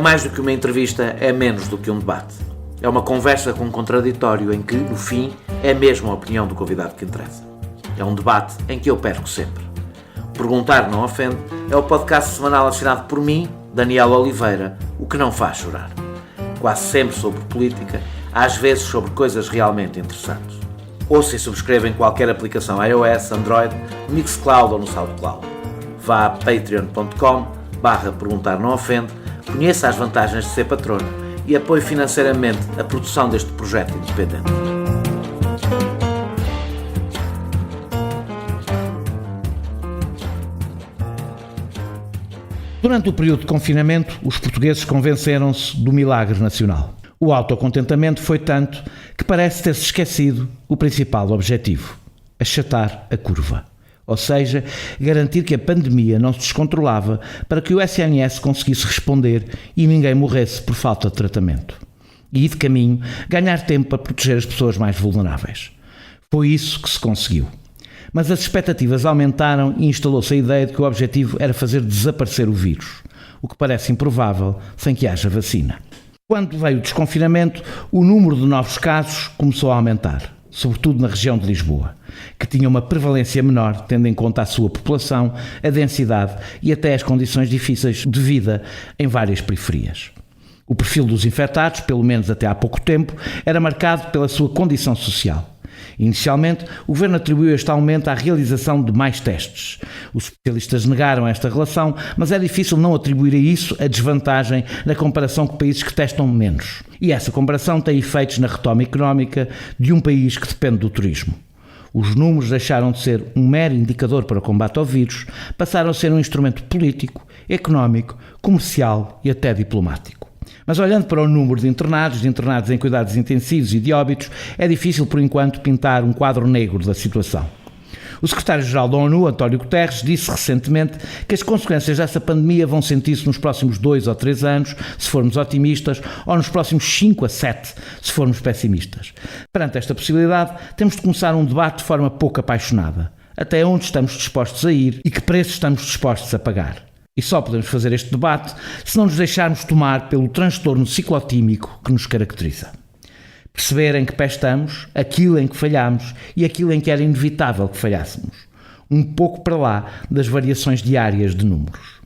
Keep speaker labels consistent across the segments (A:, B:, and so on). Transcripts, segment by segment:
A: mais do que uma entrevista, é menos do que um debate. É uma conversa com um contraditório em que, no fim, é mesmo a opinião do convidado que interessa. É um debate em que eu perco sempre. Perguntar Não Ofende é o podcast semanal assinado por mim, Daniel Oliveira, o que não faz chorar. Quase sempre sobre política, às vezes sobre coisas realmente interessantes. Ouça e subscreva em qualquer aplicação iOS, Android, Mixcloud ou no SoundCloud. Vá a patreon.com/perguntar não ofende, conheça as vantagens de ser patrono e apoie financeiramente a produção deste projeto independente.
B: Durante o período de confinamento, os portugueses convenceram-se do milagre nacional. O autocontentamento foi tanto que parece ter-se esquecido o principal objetivo: achatar a curva. Ou seja, garantir que a pandemia não se descontrolava para que o SNS conseguisse responder e ninguém morresse por falta de tratamento. E, de caminho, ganhar tempo para proteger as pessoas mais vulneráveis. Foi isso que se conseguiu. Mas as expectativas aumentaram e instalou-se a ideia de que o objetivo era fazer desaparecer o vírus, o que parece improvável sem que haja vacina. Quando veio o desconfinamento, o número de novos casos começou a aumentar, sobretudo na região de Lisboa, que tinha uma prevalência menor, tendo em conta a sua população, a densidade e até as condições difíceis de vida em várias periferias. O perfil dos infectados, pelo menos até há pouco tempo, era marcado pela sua condição social. Inicialmente, o governo atribuiu este aumento à realização de mais testes. Os especialistas negaram esta relação, mas é difícil não atribuir a isso a desvantagem na comparação com países que testam menos. E essa comparação tem efeitos na retoma económica de um país que depende do turismo. Os números deixaram de ser um mero indicador para o combate ao vírus, passaram a ser um instrumento político, económico, comercial e até diplomático. Mas olhando para o número de internados em cuidados intensivos e de óbitos, é difícil por enquanto pintar um quadro negro da situação. O secretário-geral da ONU, António Guterres, disse recentemente que as consequências dessa pandemia vão sentir-se nos próximos 2 ou 3 anos, se formos otimistas, ou nos próximos 5 a 7, se formos pessimistas. Perante esta possibilidade, temos de começar um debate de forma pouco apaixonada. Até onde estamos dispostos a ir e que preço estamos dispostos a pagar? E só podemos fazer este debate se não nos deixarmos tomar pelo transtorno ciclotímico que nos caracteriza. Perceber em que pé estamos, aquilo em que falhamos e aquilo em que era inevitável que falhássemos. Um pouco para lá das variações diárias de números.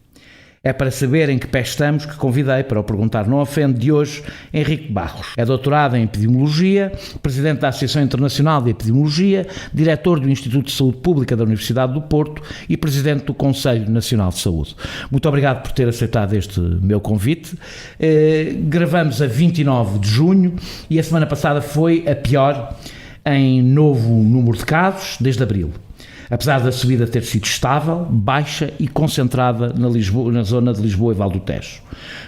B: É para saber em que pé estamos que convidei para o Perguntar Não Ofende de hoje Henrique Barros. É doutorado em Epidemiologia, presidente da Associação Internacional de Epidemiologia, diretor do Instituto de Saúde Pública da Universidade do Porto e presidente do Conselho Nacional de Saúde. Muito obrigado por ter aceitado este meu convite. Gravamos a 29 de junho e a semana passada foi a pior em novo número de casos desde abril. Apesar da subida ter sido estável, baixa e concentrada na zona de Lisboa e Val do Tejo.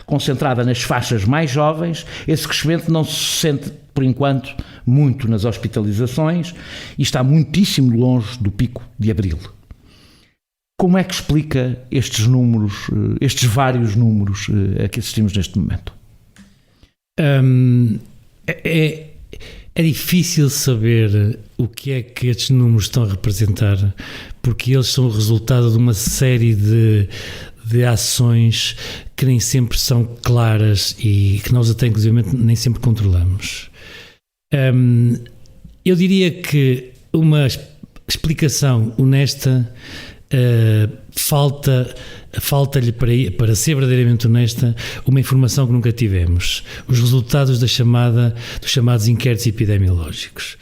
B: Concentrada nas faixas mais jovens, esse crescimento não se sente, por enquanto, muito nas hospitalizações e está muitíssimo longe do pico de abril. Como é que explica estes números, estes vários números a que assistimos neste momento?
C: É difícil saber o que é que estes números estão a representar, porque eles são o resultado de uma série de ações que nem sempre são claras e que nós até inclusive nem sempre controlamos. Eu diria que uma explicação honesta falta-lhe, para ser verdadeiramente honesta, uma informação que nunca tivemos: os resultados dos chamados inquéritos epidemiológicos.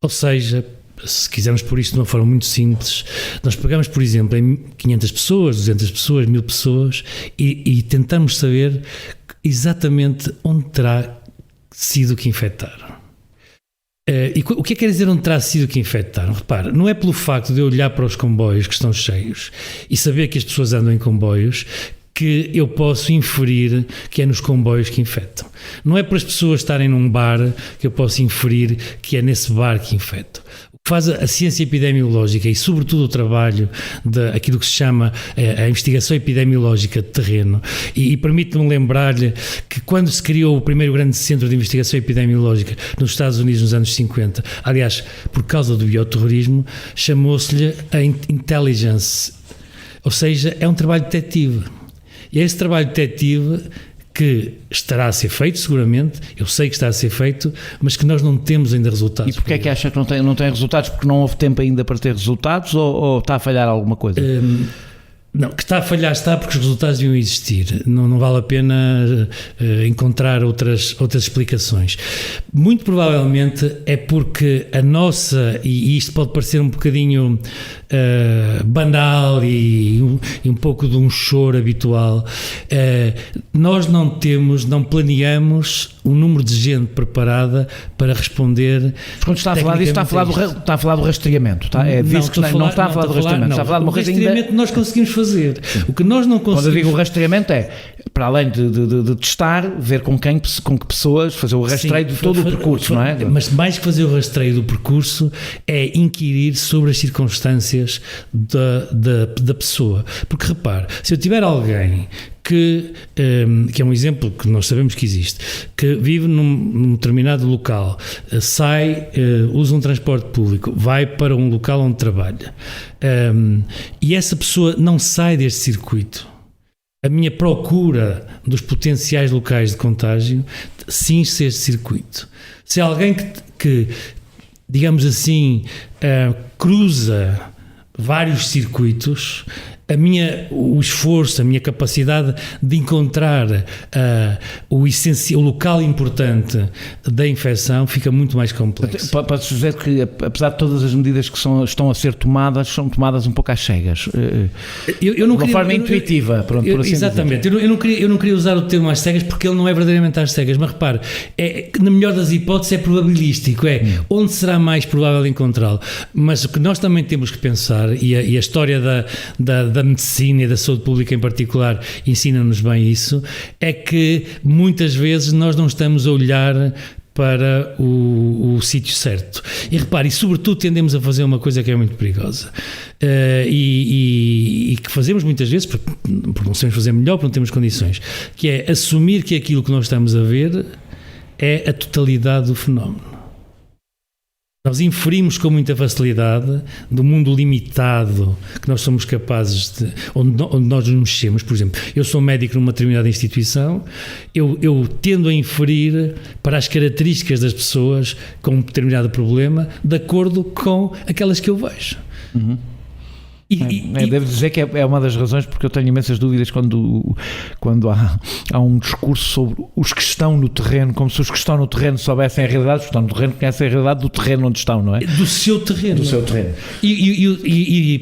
C: Ou seja, se quisermos pôr isto de uma forma muito simples, nós pegamos, por exemplo, em 500 pessoas, 200 pessoas, 1000 pessoas e tentamos saber exatamente onde terá sido que infectaram. E o que é que quer dizer onde terá sido que infectaram? Repara, não é pelo facto de eu olhar para os comboios que estão cheios e saber que as pessoas andam em comboios que eu posso inferir que é nos comboios que infectam. Não é por as pessoas estarem num bar que eu posso inferir que é nesse bar que infectam. O que faz a ciência epidemiológica e sobretudo o trabalho daquilo que se chama a investigação epidemiológica de terreno, e permite-me lembrar-lhe que quando se criou o primeiro grande centro de investigação epidemiológica nos Estados Unidos nos anos 50, aliás, por causa do bioterrorismo, chamou-se-lhe a intelligence, ou seja, é um trabalho detetivo. E é esse trabalho detetivo que estará a ser feito, seguramente, eu sei que está a ser feito, mas que nós não temos ainda resultados.
B: E porquê é que acha que não tem resultados? Porque não houve tempo ainda para ter resultados ou está a falhar alguma coisa?
C: Não, que está a falhar está porque os resultados deviam existir. Não vale a pena encontrar outras explicações. Muito provavelmente é porque a nossa, e isto pode parecer um bocadinho banal e um pouco de um choro habitual, nós não planeamos o número de gente preparada para responder.
B: Quando está a falar disso, está a falar do rastreamento, tá? Não está a falar do rastreamento, está a falar de uma coisa ainda... O
C: rastreamento nós conseguimos fazer. O que nós não conseguimos...
B: Quando eu digo o rastreamento é, para além de testar, ver com que pessoas, fazer o rastreio de todo o percurso, não é?
C: Mas mais que fazer o rastreio do percurso é inquirir sobre as circunstâncias da pessoa. Porque repare, se eu tiver alguém que é um exemplo que nós sabemos que existe, que vive num determinado local, sai, usa um transporte público, vai para um local onde trabalha, e essa pessoa não sai deste circuito, a minha procura dos potenciais locais de contágio cinge-se este circuito. Se alguém que digamos assim, cruza vários circuitos, o esforço, a minha capacidade de encontrar o local importante da infecção fica muito mais complexo.
B: Pode-se dizer que, apesar de todas as medidas que estão a ser tomadas, são tomadas um pouco às cegas, de uma forma intuitiva, por assim
C: exatamente. Eu não queria usar o termo às cegas porque ele não é verdadeiramente às cegas, mas repare, na melhor das hipóteses é probabilístico, onde será mais provável encontrá-lo. Mas o que nós também temos que pensar, e a história da medicina e da saúde pública em particular ensina-nos bem isso, é que muitas vezes nós não estamos a olhar para o sítio certo. E repare, e sobretudo tendemos a fazer uma coisa que é muito perigosa e que fazemos muitas vezes porque não sabemos fazer melhor, porque não temos condições, que é assumir que aquilo que nós estamos a ver é a totalidade do fenómeno. Nós inferimos com muita facilidade do mundo limitado que nós somos capazes de, onde nós nos mexemos. Por exemplo, eu sou médico numa determinada instituição, eu tendo a inferir para as características das pessoas com um determinado problema de acordo com aquelas que eu vejo.
B: Uhum. Devo dizer que é uma das razões porque eu tenho imensas dúvidas quando há um discurso sobre os que estão no terreno, como se os que estão no terreno soubessem a realidade, os que estão no terreno conhecem a realidade do terreno onde estão, não é?
C: Do seu terreno.
B: Do seu terreno.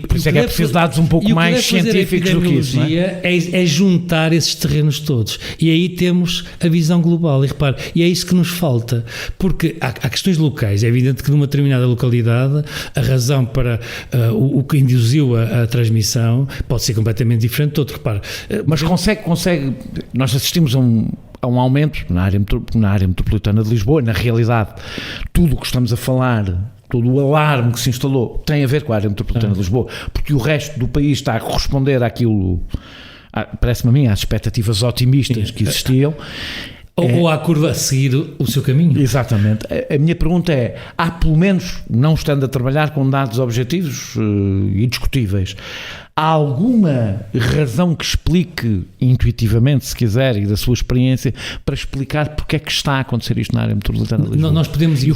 C: Por
B: isso é que é preciso dados um pouco mais científicos do que isso, não é?
C: É juntar esses terrenos todos. E aí temos a visão global. E repare, e é isso que nos falta. Porque há questões locais. É evidente que numa determinada localidade a razão para o que induziu a transmissão pode ser completamente diferente de outro. Repare,
B: mas consegue, nós assistimos a um aumento na área metropolitana de Lisboa, na realidade tudo o que estamos a falar, todo o alarme que se instalou tem a ver com a área metropolitana de Lisboa, porque o resto do país está a corresponder àquilo, parece-me a mim, às expectativas otimistas que existiam.
C: Ou à curva a seguir o seu caminho.
B: Exatamente. A minha pergunta é, há pelo menos, não estando a trabalhar com dados objetivos e discutíveis, há alguma razão que explique intuitivamente, se quiser, e da sua experiência, para explicar porque é que está a acontecer isto na área metropolitana de Lisboa?
C: Nós podemos...
B: E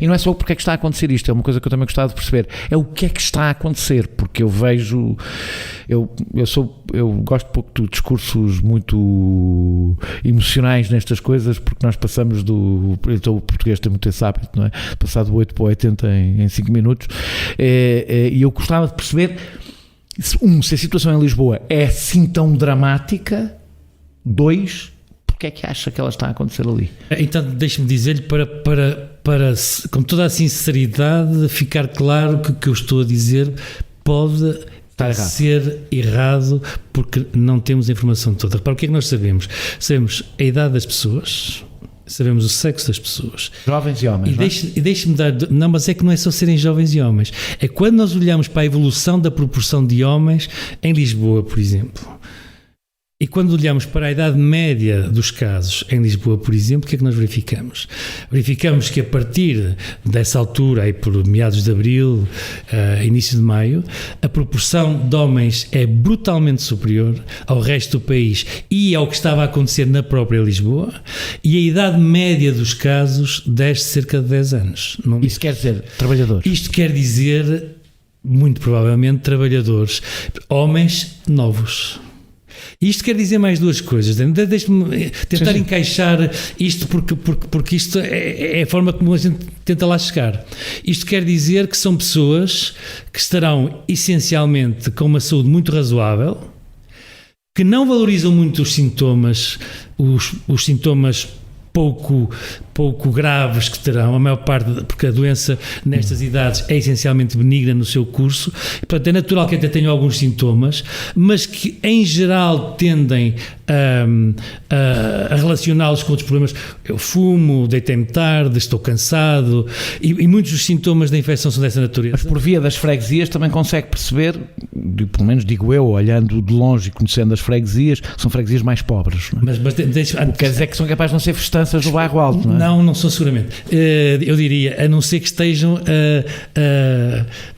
B: não é só porque é que está a acontecer isto, é uma coisa que eu também gostava de perceber, é o que é que está a acontecer, porque eu vejo... Eu gosto pouco de discursos muito emocionais nestas coisas, porque nós passamos então o português tem muito esse hábito, não é? Passar do 8 para o 80 em 5 minutos, e eu gostava de perceber... se a situação em Lisboa é assim tão dramática, 2, porque é que acha que ela está a acontecer ali?
C: Então deixe-me dizer-lhe para com toda a sinceridade ficar claro que o que eu estou a dizer pode ser errado porque não temos a informação toda. Repara, o que é que nós sabemos? Sabemos a idade das pessoas, sabemos o sexo das pessoas.
B: Jovens e homens,
C: e deixe-me dar... Não, mas é que não é só serem jovens e homens. É quando nós olhamos para a evolução da proporção de homens em Lisboa, por exemplo. E quando olhamos para a idade média dos casos em Lisboa, por exemplo, o que é que nós verificamos? Verificamos que a partir dessa altura, aí por meados de abril, início de maio, a proporção de homens é brutalmente superior ao resto do país e ao que estava a acontecer na própria Lisboa, e a idade média dos casos desce cerca de 10 anos.
B: Isso quer dizer trabalhadores?
C: Isto quer dizer, muito provavelmente, trabalhadores, homens novos. Isto quer dizer mais duas coisas. Deixe-me tentar encaixar isto porque isto é a forma como a gente tenta lá chegar. Isto quer dizer que são pessoas que estarão essencialmente com uma saúde muito razoável, que não valorizam muito os sintomas, os sintomas pouco graves que terão, a maior parte, porque a doença nestas idades é essencialmente benigna no seu curso, e, portanto é natural que até tenham alguns sintomas, mas que em geral tendem a relacioná-los com outros problemas. Eu fumo, deitei-me tarde, estou cansado, e muitos dos sintomas da infecção são dessa natureza.
B: Mas por via das freguesias também consegue perceber, pelo menos digo eu, olhando de longe e conhecendo as freguesias, são freguesias mais pobres, não é?
C: Mas
B: quer dizer que são capazes de não ser festanças do bairro alto, não é?
C: Não são seguramente. Eu diria, a não ser que estejam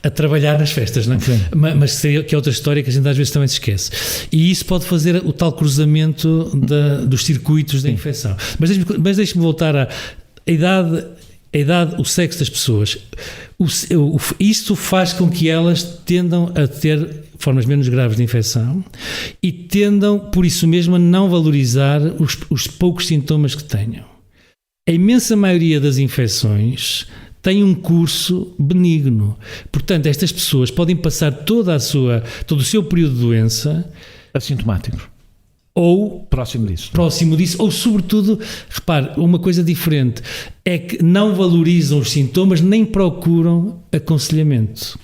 C: a trabalhar nas festas, não é? Mas que é outra história que a gente às vezes também se esquece. E isso pode fazer o tal cruzamento dos circuitos da infecção. Mas deixe-me voltar à idade, o sexo das pessoas. Isto faz com que elas tendam a ter formas menos graves de infecção e tendam, por isso mesmo, a não valorizar os poucos sintomas que tenham. A imensa maioria das infecções tem um curso benigno. Portanto, estas pessoas podem passar todo o seu período de doença
B: assintomáticos.
C: Ou
B: próximo disso,
C: ou sobretudo, repare, uma coisa diferente é que não valorizam os sintomas nem procuram aconselhamento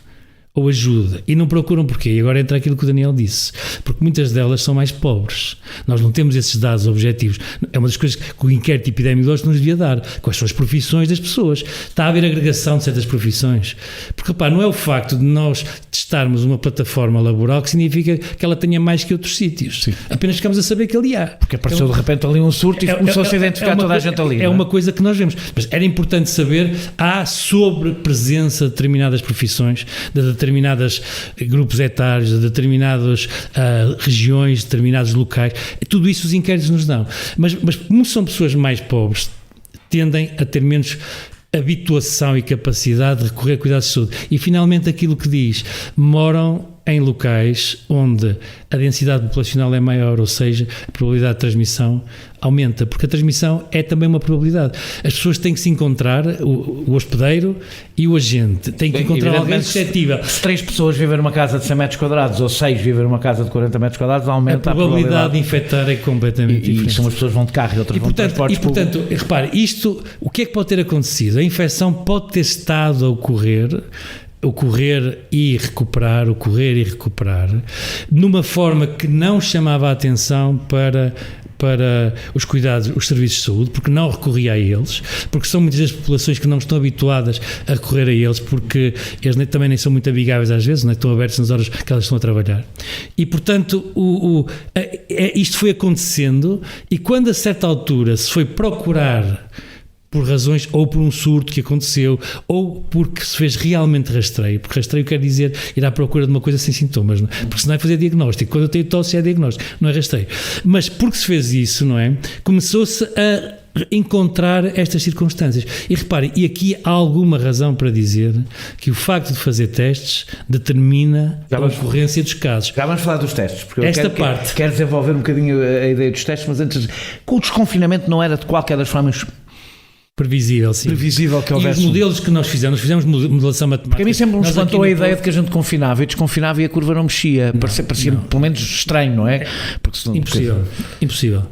C: ou ajuda. E não procuram porquê? E agora entra aquilo que o Daniel disse. Porque muitas delas são mais pobres. Nós não temos esses dados objetivos. É uma das coisas que o inquérito epidemiológico nos devia dar. Quais são as profissões das pessoas? Está a haver agregação de certas profissões. Porque, repare, não é o facto de nós testarmos uma plataforma laboral que significa que ela tenha mais que outros sítios. Sim. Apenas ficamos a saber que ali há.
B: Porque apareceu de repente ali um surto e começou a se identificar toda a gente ali.
C: É uma coisa que nós vemos. Mas era importante saber, há sobrepresença de determinadas profissões, de determinados grupos etários, de determinadas regiões, determinados locais. Tudo isso os inquéritos nos dão. Mas como são pessoas mais pobres, tendem a ter menos habituação e capacidade de recorrer a cuidados de saúde. E finalmente aquilo que diz, moram em locais onde a densidade populacional é maior, ou seja, a probabilidade de transmissão aumenta, porque a transmissão é também uma probabilidade. As pessoas têm que se encontrar, o hospedeiro e o agente, têm que encontrar alguém suscetível.
B: Se 3 pessoas vivem numa casa de 100 metros quadrados ou 6 vivem numa casa de 40 metros quadrados, aumenta
C: a probabilidade de infectar é completamente diferente.
B: E são as pessoas vão de carro e outras vão de transportes públicos.
C: E portanto, repare, isto, o que é que pode ter acontecido? A infecção pode ter estado a ocorrer e recuperar, numa forma que não chamava a atenção para os cuidados, os serviços de saúde, porque não recorria a eles, porque são muitas das populações que não estão habituadas a recorrer a eles, porque eles também nem são muito amigáveis às vezes, não estão abertos nas horas que elas estão a trabalhar. E, portanto, isto foi acontecendo, e quando a certa altura se foi procurar por razões, ou por um surto que aconteceu, ou porque se fez realmente rastreio, porque rastreio quer dizer ir à procura de uma coisa sem sintomas, não é? Porque senão é fazer diagnóstico. Quando eu tenho tosse é diagnóstico, não é rastreio. Mas porque se fez isso, não é? Começou-se a encontrar estas circunstâncias. E repare, e aqui há alguma razão para dizer que o facto de fazer testes determina a ocorrência dos casos.
B: Já vamos falar dos testes, porque
C: parte
B: quero desenvolver um bocadinho a ideia dos testes, mas antes, com o desconfinamento não era de qualquer das formas
C: previsível, sim.
B: Previsível que houvesse.
C: E os modelos que nós fizemos modelação matemática.
B: Porque a mim sempre me espantou a ideia de que a gente confinava e desconfinava e a curva não mexia. Parecia pelo menos estranho, não é?
C: Impossível.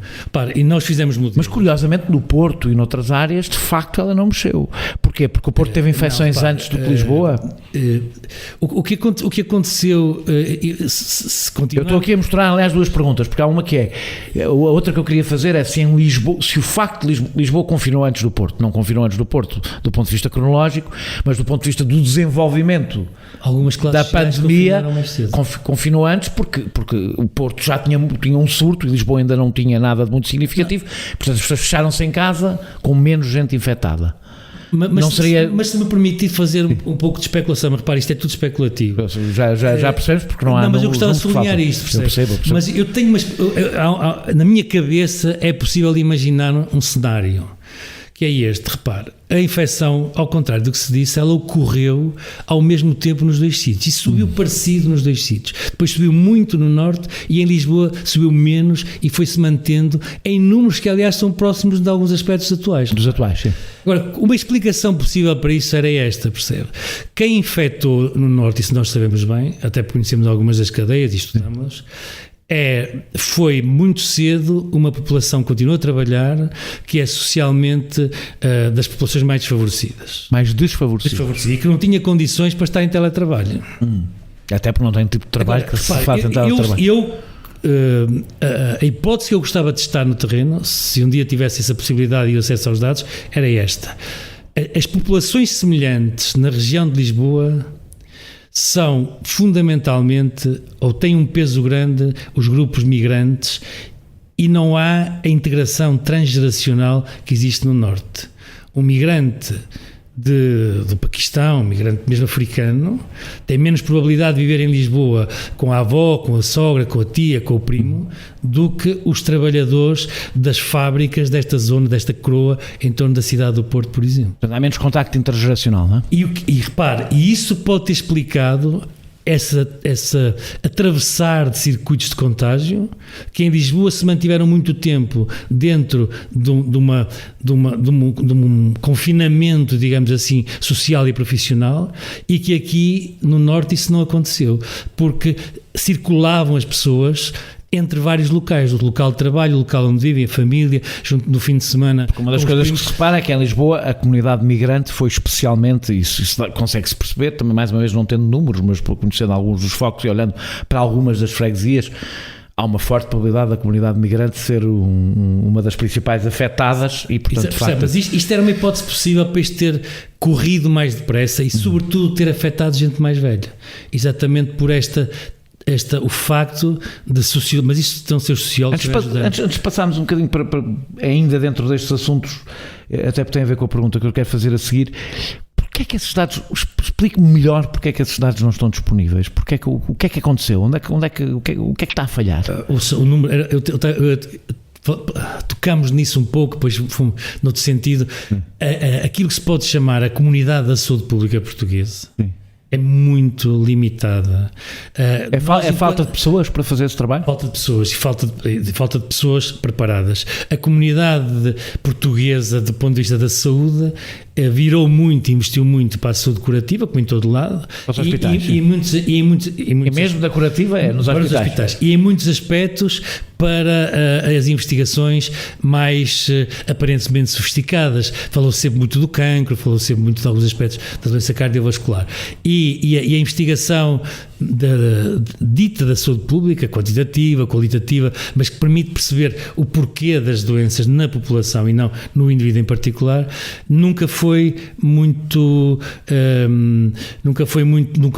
C: E nós fizemos modelos.
B: Mas curiosamente no Porto e noutras áreas, de facto, ela não mexeu. Porquê? Porque o Porto teve infecções antes do que Lisboa?
C: O que aconteceu, se continuar...
B: Eu estou aqui a mostrar, aliás, 2 perguntas, porque há uma que é... A outra que eu queria fazer é se o facto de Lisboa confinou antes do Porto. que não confinam antes do Porto, do ponto de vista cronológico, mas do ponto de vista do desenvolvimento da pandemia, confinou antes porque o Porto já tinha um surto e Lisboa ainda não tinha nada de muito significativo, portanto as pessoas fecharam-se em casa com menos gente infectada.
C: Mas se me permitir fazer um pouco de especulação, mas repare, isto é tudo especulativo.
B: Já percebes, porque não há...
C: Não, mas eu gostava de sublinhar isto, percebe? Mas eu tenho na minha cabeça é possível imaginar um cenário, que é este, repare, a infecção, ao contrário do que se disse, ela ocorreu ao mesmo tempo nos dois sítios, e subiu parecido nos dois sítios, depois subiu muito no norte e em Lisboa subiu menos e foi-se mantendo em números que aliás são próximos de alguns aspectos atuais.
B: Dos atuais, sim.
C: Agora, uma explicação possível para isso era esta, percebe? Quem infectou no norte, isso nós sabemos bem, até porque conhecemos algumas das cadeias e estudamos, foi muito cedo uma população que continua a trabalhar, que é socialmente das populações mais desfavorecidas.
B: Mais desfavorecidas.
C: E que não tinha condições para estar em teletrabalho.
B: Até porque não tem tipo de trabalho. Agora, que se faz em teletrabalho.
C: A hipótese que eu gostava de estar no terreno, se um dia tivesse essa possibilidade e acesso aos dados, era esta. As populações semelhantes na região de Lisboa são fundamentalmente, ou têm um peso grande, os grupos migrantes, e não há a integração transgeracional que existe no norte. Um migrante do Paquistão, um migrante mesmo africano, tem menos probabilidade de viver em Lisboa com a avó, com a sogra, com a tia, com o primo, do que os trabalhadores das fábricas desta zona, desta coroa, em torno da cidade do Porto, por exemplo.
B: Há menos contacto intergeracional, não é?
C: E repare, isso pode ter explicado essa atravessar de circuitos de contágio, que em Lisboa se mantiveram muito tempo dentro de um confinamento, digamos assim, social e profissional, e que aqui no norte isso não aconteceu, porque circulavam as pessoas entre vários locais, o local de trabalho, o local onde vivem, a família, junto no fim de semana.
B: Uma das coisas que se repara é que em Lisboa a comunidade migrante foi especialmente, isso consegue-se perceber, também mais uma vez não tendo números, mas por conhecendo alguns dos focos e olhando para algumas das freguesias, há uma forte probabilidade da comunidade migrante ser uma das principais afetadas e, portanto, de facto...
C: Mas isto era uma hipótese possível para isto ter corrido mais depressa e, sobretudo, ter afetado gente mais velha. Exatamente por o facto de sociólogos, mas isto estão a ser sociólogos.
B: Antes de passarmos um bocadinho para ainda dentro destes assuntos, até porque tem a ver com a pergunta que eu quero fazer a seguir, porque é que esses dados, explique-me melhor porque é que esses dados não estão disponíveis, o que é que aconteceu, o que é que está a falhar?
C: O número, tocámos nisso um pouco, depois fomos noutro sentido, aquilo que se pode chamar a comunidade da saúde pública portuguesa. Sim. É muito limitada.
B: É falta de pessoas para fazer esse trabalho?
C: Falta de pessoas e falta de pessoas preparadas. A comunidade portuguesa, do ponto de vista da saúde, virou muito, investiu muito para a saúde curativa, como em todo lado.
B: Os hospitais.
C: E
B: mesmo da curativa nos hospitais.
C: E em muitos aspectos para as investigações mais aparentemente sofisticadas. Falou-se sempre muito do cancro, falou-se sempre muito de alguns aspectos da doença cardiovascular. E a investigação dita da saúde pública, quantitativa, qualitativa, mas que permite perceber o porquê das doenças na população e não no indivíduo em particular, nunca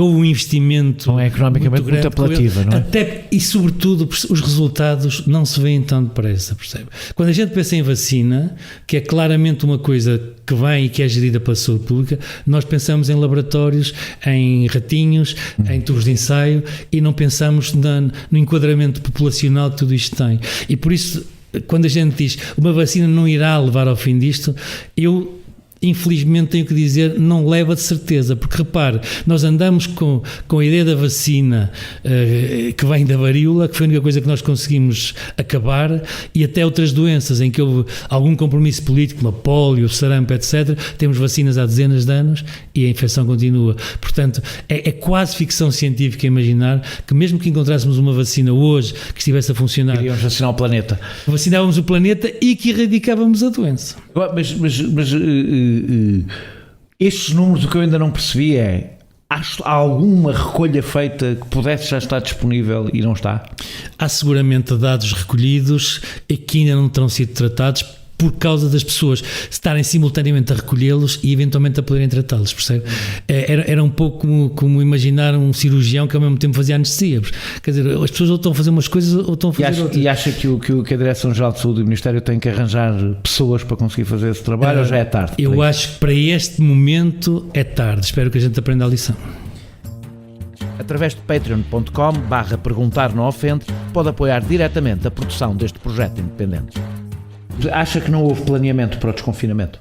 C: houve um investimento.
B: Não é economicamente muito apelativa, não é?
C: E sobretudo os resultados não se veem tão depressa, percebe? Quando a gente pensa em vacina, que é claramente uma coisa que vem e que é gerida pela saúde pública, nós pensamos em laboratórios, em ratinhos, em tubos de ensaio e não pensamos no enquadramento populacional que tudo isto tem. E por isso, quando a gente diz uma vacina não irá levar ao fim disto, eu infelizmente tenho que dizer, não leva de certeza, porque repare, nós andamos com a ideia da vacina que vem da varíola, que foi a única coisa que nós conseguimos acabar, e até outras doenças em que houve algum compromisso político, como a polio, o sarampo, etc. Temos vacinas há dezenas de anos e a infecção continua. Portanto, é quase ficção científica imaginar que mesmo que encontrássemos uma vacina hoje que estivesse a funcionar,
B: iríamos vacinar o planeta.
C: Vacinávamos o planeta e que erradicávamos a doença.
B: Mas estes números, o que eu ainda não percebi há alguma recolha feita que pudesse já estar disponível e não está?
C: Há seguramente dados recolhidos e que ainda não terão sido tratados por causa das pessoas estarem simultaneamente a recolhê-los e eventualmente a poderem tratá-los, percebe? Era um pouco como imaginar um cirurgião que ao mesmo tempo fazia anestesia. Quer dizer, as pessoas ou estão a fazer umas coisas ou estão a fazer outras.
B: E acha que a Direção-Geral de Saúde e o Ministério têm que arranjar pessoas para conseguir fazer esse trabalho ou já é tarde?
C: Eu acho que para este momento é tarde. Espero que a gente aprenda a lição.
B: Através de patreon.com/perguntar não ofende, pode apoiar diretamente a produção deste projeto independente. Acha que não houve planeamento para o desconfinamento?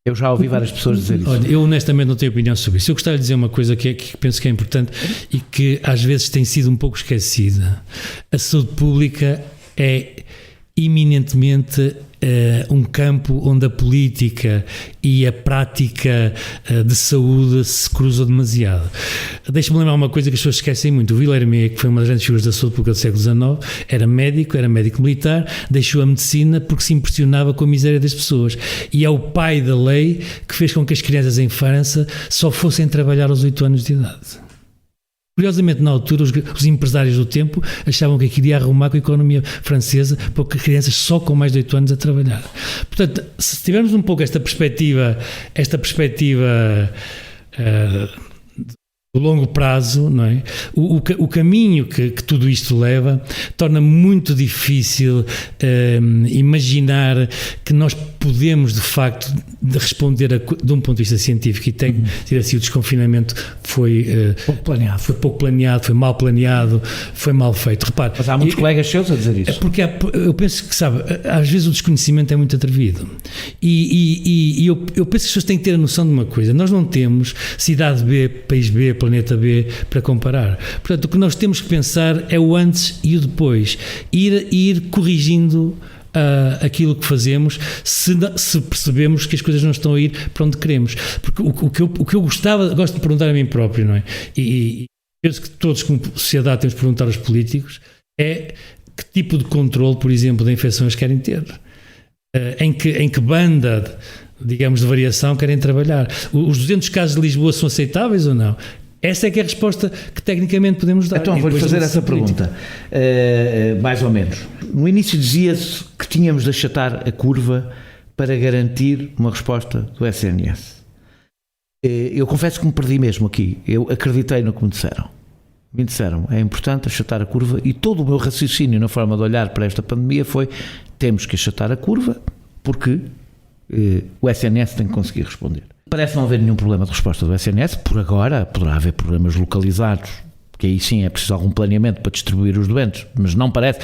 B: Eu já ouvi várias pessoas dizer isso.
C: Olha, eu honestamente não tenho opinião sobre isso. Eu gostaria de dizer uma coisa que penso que é importante e que às vezes tem sido um pouco esquecida. A saúde pública é eminentemente um campo onde a política e a prática de saúde se cruzam demasiado. Deixa-me lembrar uma coisa que as pessoas esquecem muito. O Villermé, que foi uma das grandes figuras da saúde pública do século XIX, era médico militar, deixou a medicina porque se impressionava com a miséria das pessoas. E é o pai da lei que fez com que as crianças em França só fossem trabalhar aos 8 anos de idade. Curiosamente, na altura, os empresários do tempo achavam que aquilo ia arrumar com a economia francesa, porque crianças só com mais de 8 anos a trabalhar. Portanto, se tivermos um pouco esta perspectiva do longo prazo, não é? O caminho que tudo isto leva torna muito difícil imaginar que nós podemos, de facto, responder de um ponto de vista científico e técnico, dizer assim, o desconfinamento foi pouco planeado, foi mal planeado, foi mal feito. Repare,
B: mas há muitos colegas seus a dizer isso.
C: Porque eu penso que, sabe, às vezes o desconhecimento é muito atrevido. E eu penso que as pessoas têm que ter a noção de uma coisa: nós não temos cidade B, país B, planeta B para comparar. Portanto, o que nós temos que pensar é o antes e o depois. Ir corrigindo aquilo que fazemos se percebemos que as coisas não estão a ir para onde queremos. Porque o que eu gosto de perguntar a mim próprio, não é? E penso que todos como sociedade temos de perguntar aos políticos é que tipo de controle, por exemplo, de infecções querem ter. Em que banda, digamos, de variação querem trabalhar. Os 200 casos de Lisboa são aceitáveis ou não? Essa é que é a resposta que tecnicamente podemos dar.
B: Então vou-lhe fazer essa pergunta, mais ou menos. No início dizia-se que tínhamos de achatar a curva para garantir uma resposta do SNS. Eu confesso que me perdi mesmo aqui. Eu acreditei no que me disseram. Me disseram, é importante achatar a curva, e todo o meu raciocínio na forma de olhar para esta pandemia foi: temos que achatar a curva porque o SNS tem que conseguir responder. Parece não haver nenhum problema de resposta do SNS, por agora. Poderá haver problemas localizados, que aí sim é preciso algum planeamento para distribuir os doentes, mas não parece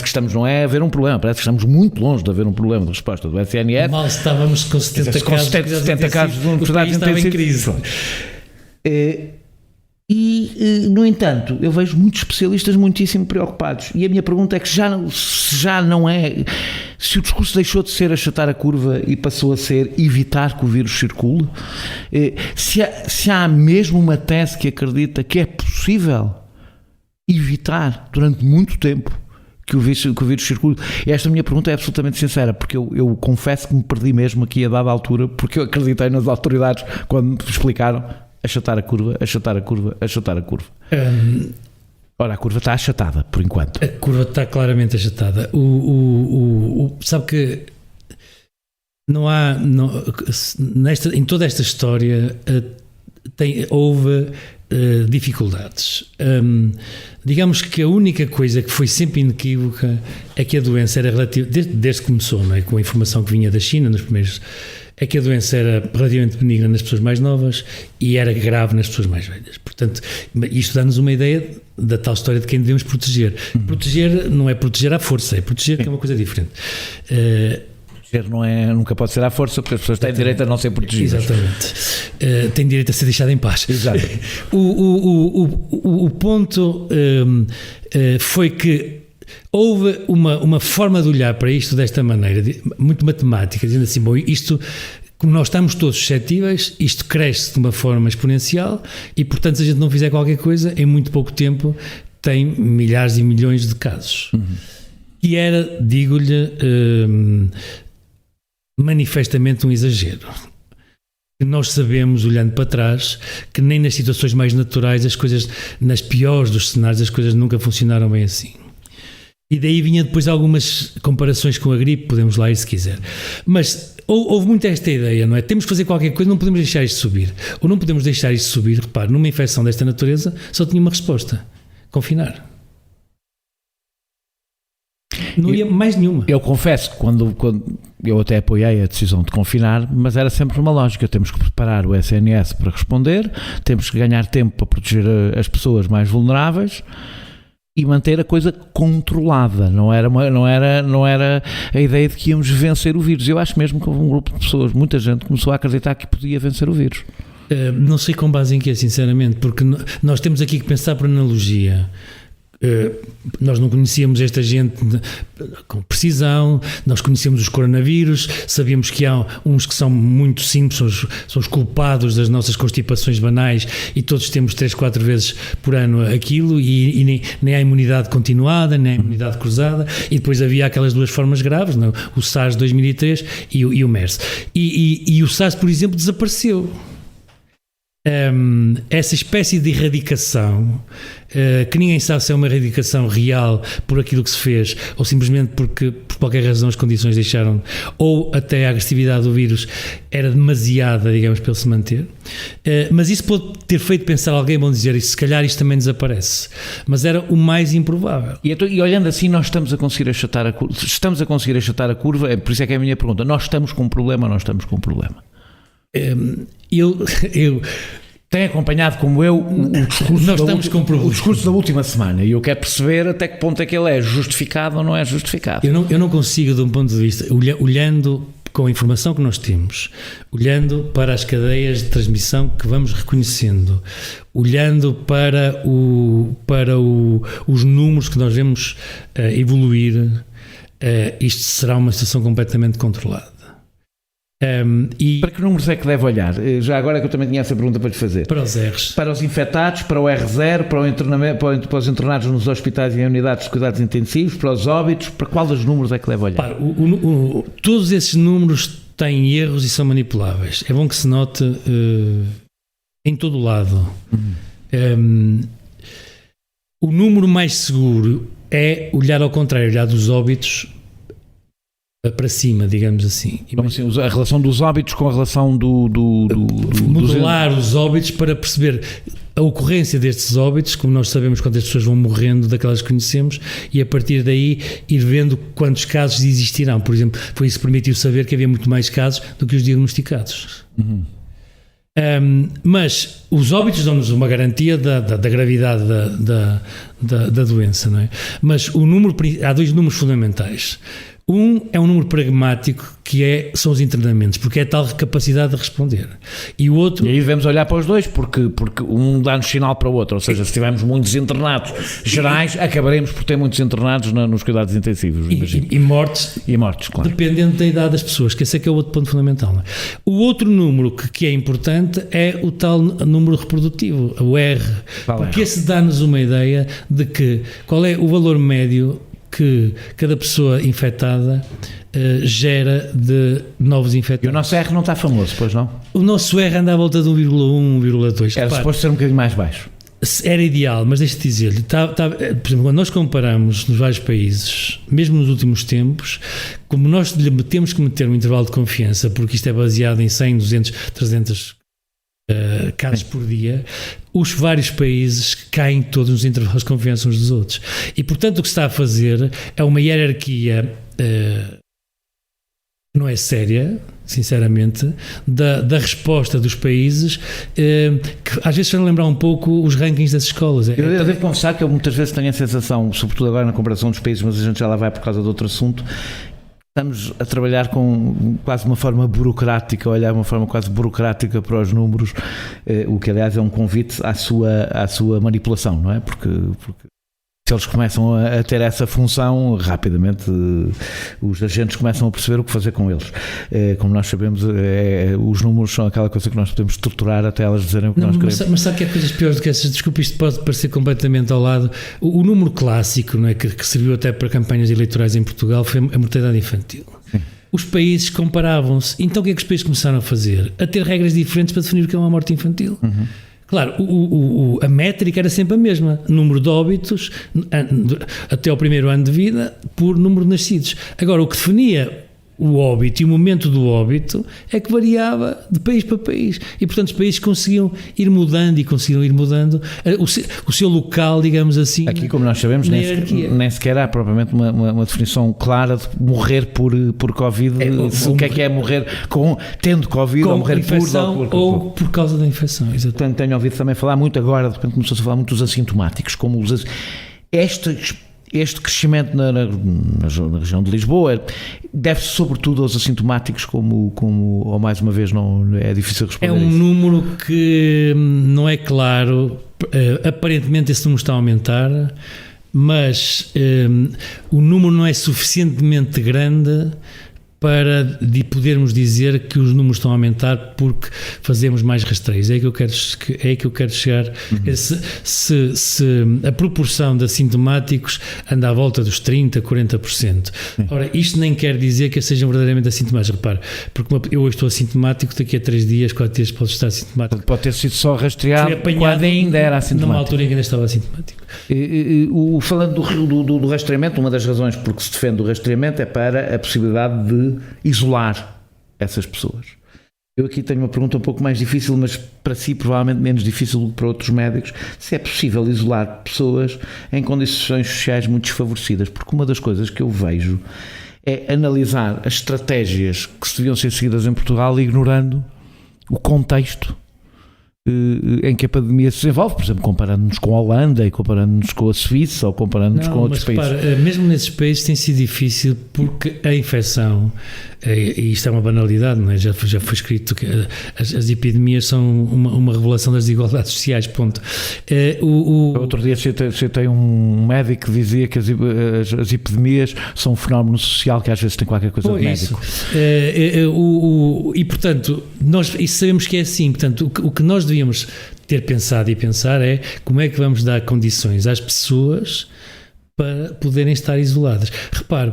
B: que estamos, não é a haver um problema, parece que estamos muito longe de haver um problema de resposta do SNS.
C: Mal estávamos com 70 casos de
B: universidades
C: em crise.
B: No entanto, eu vejo muitos especialistas muitíssimo preocupados, e a minha pergunta é que se o discurso deixou de ser achatar a curva e passou a ser evitar que o vírus circule, se há mesmo uma tese que acredita que é possível evitar durante muito tempo que o vírus circule. Esta minha pergunta é absolutamente sincera, porque eu confesso que me perdi mesmo aqui a dada altura, porque eu acreditei nas autoridades quando me explicaram achatar a curva. Ora, a curva está achatada, por enquanto.
C: A curva está claramente achatada. Sabe que em toda esta história houve dificuldades. Digamos que a única coisa que foi sempre inequívoca é que a doença era relativa, desde que começou, não é? Com a informação que vinha da China nos primeiros, é que a doença era relativamente benigna nas pessoas mais novas e era grave nas pessoas mais velhas. Portanto, isto dá-nos uma ideia da tal história de quem devemos proteger. Proteger não é proteger à força, é proteger que é uma coisa diferente.
B: Proteger nunca pode ser à força, porque as pessoas têm direito a não ser protegidas.
C: Exatamente. Têm direito a ser deixado em paz.
B: Exato.
C: O ponto foi que houve uma forma de olhar para isto desta maneira, muito matemática, dizendo assim, bom, isto, como nós estamos todos suscetíveis, isto cresce de uma forma exponencial e, portanto, se a gente não fizer qualquer coisa, em muito pouco tempo tem milhares e milhões de casos. E era, digo-lhe, manifestamente um exagero. Nós sabemos, olhando para trás, que nem nas situações mais naturais, as coisas, nas piores dos cenários, as coisas nunca funcionaram bem assim. E daí vinha depois algumas comparações com a gripe, podemos lá ir se quiser. Mas houve muito esta ideia, não é? Temos que fazer qualquer coisa, não podemos deixar isto subir. Ou não podemos deixar isto subir. Repare, numa infecção desta natureza só tinha uma resposta: confinar. Não ia mais nenhuma.
B: Eu confesso que quando eu até apoiei a decisão de confinar, mas era sempre uma lógica: temos que preparar o SNS para responder, temos que ganhar tempo para proteger as pessoas mais vulneráveis e manter a coisa controlada. Não era a ideia de que íamos vencer o vírus. Eu acho mesmo que houve um grupo de pessoas, muita gente começou a acreditar que podia vencer o vírus.
C: Não sei com base em que, sinceramente, porque nós temos aqui que pensar por analogia. Nós não conhecíamos esta gente com precisão, nós conhecemos os coronavírus, sabíamos que há uns que são muito simples, são os culpados das nossas constipações banais, e todos temos 3-4 vezes por ano aquilo, e nem há imunidade continuada, nem há imunidade cruzada, e depois havia aquelas duas formas graves, não? O SARS 2003 e o MERS. E o SARS, por exemplo, desapareceu. Essa espécie de erradicação, que ninguém sabe se é uma erradicação real por aquilo que se fez, ou simplesmente porque por qualquer razão as condições deixaram, ou até a agressividade do vírus era demasiada, digamos, para ele se manter. Mas isso pode ter feito pensar alguém, bom dizer, se calhar isto também desaparece, mas era o mais improvável.
B: E olhando assim, nós estamos a conseguir achatar a curva. Estamos a conseguir achatar a curva, por isso é que é a minha pergunta: nós estamos com um problema ou não estamos com um problema?
C: Eu
B: tenho acompanhado, como eu, o discurso da última semana, e eu quero perceber até que ponto é que ele é justificado ou não é justificado.
C: Eu não consigo, de um ponto de vista, olhando com a informação que nós temos, olhando para as cadeias de transmissão que vamos reconhecendo, olhando para os números que nós vemos evoluir, isto será uma situação completamente controlada.
B: Para que números é que deve olhar? Já agora que eu também tinha essa pergunta para lhe fazer.
C: Para os R's.
B: Para os infectados, para o R0, para os internados nos hospitais e em unidades de cuidados intensivos, para os óbitos, para qual dos números é que deve olhar?
C: Todos esses números têm erros e são manipuláveis. É bom que se note em todo o lado. O número mais seguro é olhar ao contrário, olhar dos óbitos para cima, digamos assim.
B: Como assim, a relação dos óbitos com a relação
C: modelar os óbitos para perceber a ocorrência destes óbitos, como nós sabemos quantas pessoas vão morrendo daquelas que conhecemos, e a partir daí ir vendo quantos casos existirão. Por exemplo, foi isso que permitiu saber que havia muito mais casos do que os diagnosticados. Mas os óbitos dão-nos uma garantia da gravidade da doença, não é? Mas há dois números fundamentais. Um é um número pragmático, que são os internamentos, porque é tal capacidade de responder. E o outro...
B: E aí devemos olhar para os dois, porque um dá-nos sinal para o outro. Ou seja, se tivermos muitos internados gerais, acabaremos por ter muitos internados nos cuidados intensivos.
C: E mortes.
B: E mortes, claro.
C: Dependendo da idade das pessoas, que esse é que é o outro ponto fundamental. Não é? O outro número que é importante é o tal número reprodutivo, o R. Porque esse dá-nos uma ideia de qual é o valor médio que cada pessoa infectada gera de novos infectados.
B: E o nosso R não está famoso, pois não?
C: O nosso R anda à volta de 1,1, 1,2.
B: Era suposto ser um bocadinho mais baixo.
C: Era ideal, mas deixa-te dizer-lhe, por exemplo, quando nós comparamos nos vários países, mesmo nos últimos tempos, como nós temos que meter um intervalo de confiança, porque isto é baseado em 100, 200, 300 casos por dia, os vários países caem todos nos intervalos de confiança uns dos outros. E, portanto, o que se está a fazer é uma hierarquia que não é séria, sinceramente, da resposta dos países, que às vezes faz lembrar um pouco os rankings das escolas.
B: Eu devo confessar que eu muitas vezes tenho a sensação, sobretudo agora na comparação dos países, mas a gente já lá vai por causa de outro assunto, estamos a trabalhar com quase uma forma burocrática, olhar uma forma quase burocrática para os números, o que aliás é um convite à sua manipulação, não é? Porque se eles começam a ter essa função, rapidamente os agentes começam a perceber o que fazer com eles. Como nós sabemos, os números são aquela coisa que nós podemos estruturar até elas dizerem o que nós queremos.
C: Mas sabe que há coisas piores do que essas? Desculpa, isto pode parecer completamente ao lado. O número clássico, não é, que serviu até para campanhas eleitorais em Portugal, foi a mortalidade infantil. Sim. Os países comparavam-se. Então o que é que os países começaram a fazer? A ter regras diferentes para definir o que é uma morte infantil. Claro, a métrica era sempre a mesma. Número de óbitos até ao primeiro ano de vida por número de nascidos. Agora, o que definia o óbito e o momento do óbito é que variava de país para país. E, portanto, os países conseguiam ir mudando o seu local, digamos assim.
B: Aqui, como nós sabemos, nem sequer há propriamente uma definição clara de morrer por Covid. O que é morrer tendo Covid ou morrer
C: ou por causa da infecção.
B: Portanto, tenho ouvido também falar muito agora, de repente começou-se a falar muito dos assintomáticos, como este crescimento na região de Lisboa deve-se sobretudo aos assintomáticos, como ou mais uma vez não é difícil responder.
C: É um número que não é claro, aparentemente esse número está a aumentar, mas o número não é suficientemente grande para podermos dizer que os números estão a aumentar porque fazemos mais rastreios. É aí que eu quero chegar. Se a proporção de assintomáticos anda à volta dos 30%, 40%. Ora, isto nem quer dizer que sejam verdadeiramente assintomáticos. Repare, porque eu hoje estou assintomático, daqui a 3 dias, 4 dias posso estar assintomático.
B: Pode ter sido só rastreado quando ainda era assintomático.
C: Numa altura em que ainda estava assintomático.
B: Falando do rastreamento, uma das razões por que se defende o rastreamento é para a possibilidade de isolar essas pessoas. Eu aqui tenho uma pergunta um pouco mais difícil, mas para si provavelmente menos difícil do que para outros médicos, se é possível isolar pessoas em condições sociais muito desfavorecidas, porque uma das coisas que eu vejo é analisar as estratégias que se deviam ser seguidas em Portugal ignorando o contexto em que a pandemia se desenvolve, por exemplo, comparando-nos com a Holanda e comparando-nos com a Suíça ou comparando-nos com outros países.
C: Mesmo nesses países tem sido difícil porque a infecção, e isto é uma banalidade, não é? Já foi escrito que as epidemias são uma revelação das desigualdades sociais, ponto.
B: Outro dia citei um médico que dizia que as epidemias são um fenómeno social que às vezes tem qualquer coisa de médico.
C: E portanto, nós sabemos que é assim, portanto, o que nós devíamos ter pensado e pensar é como é que vamos dar condições às pessoas para poderem estar isoladas. Reparo,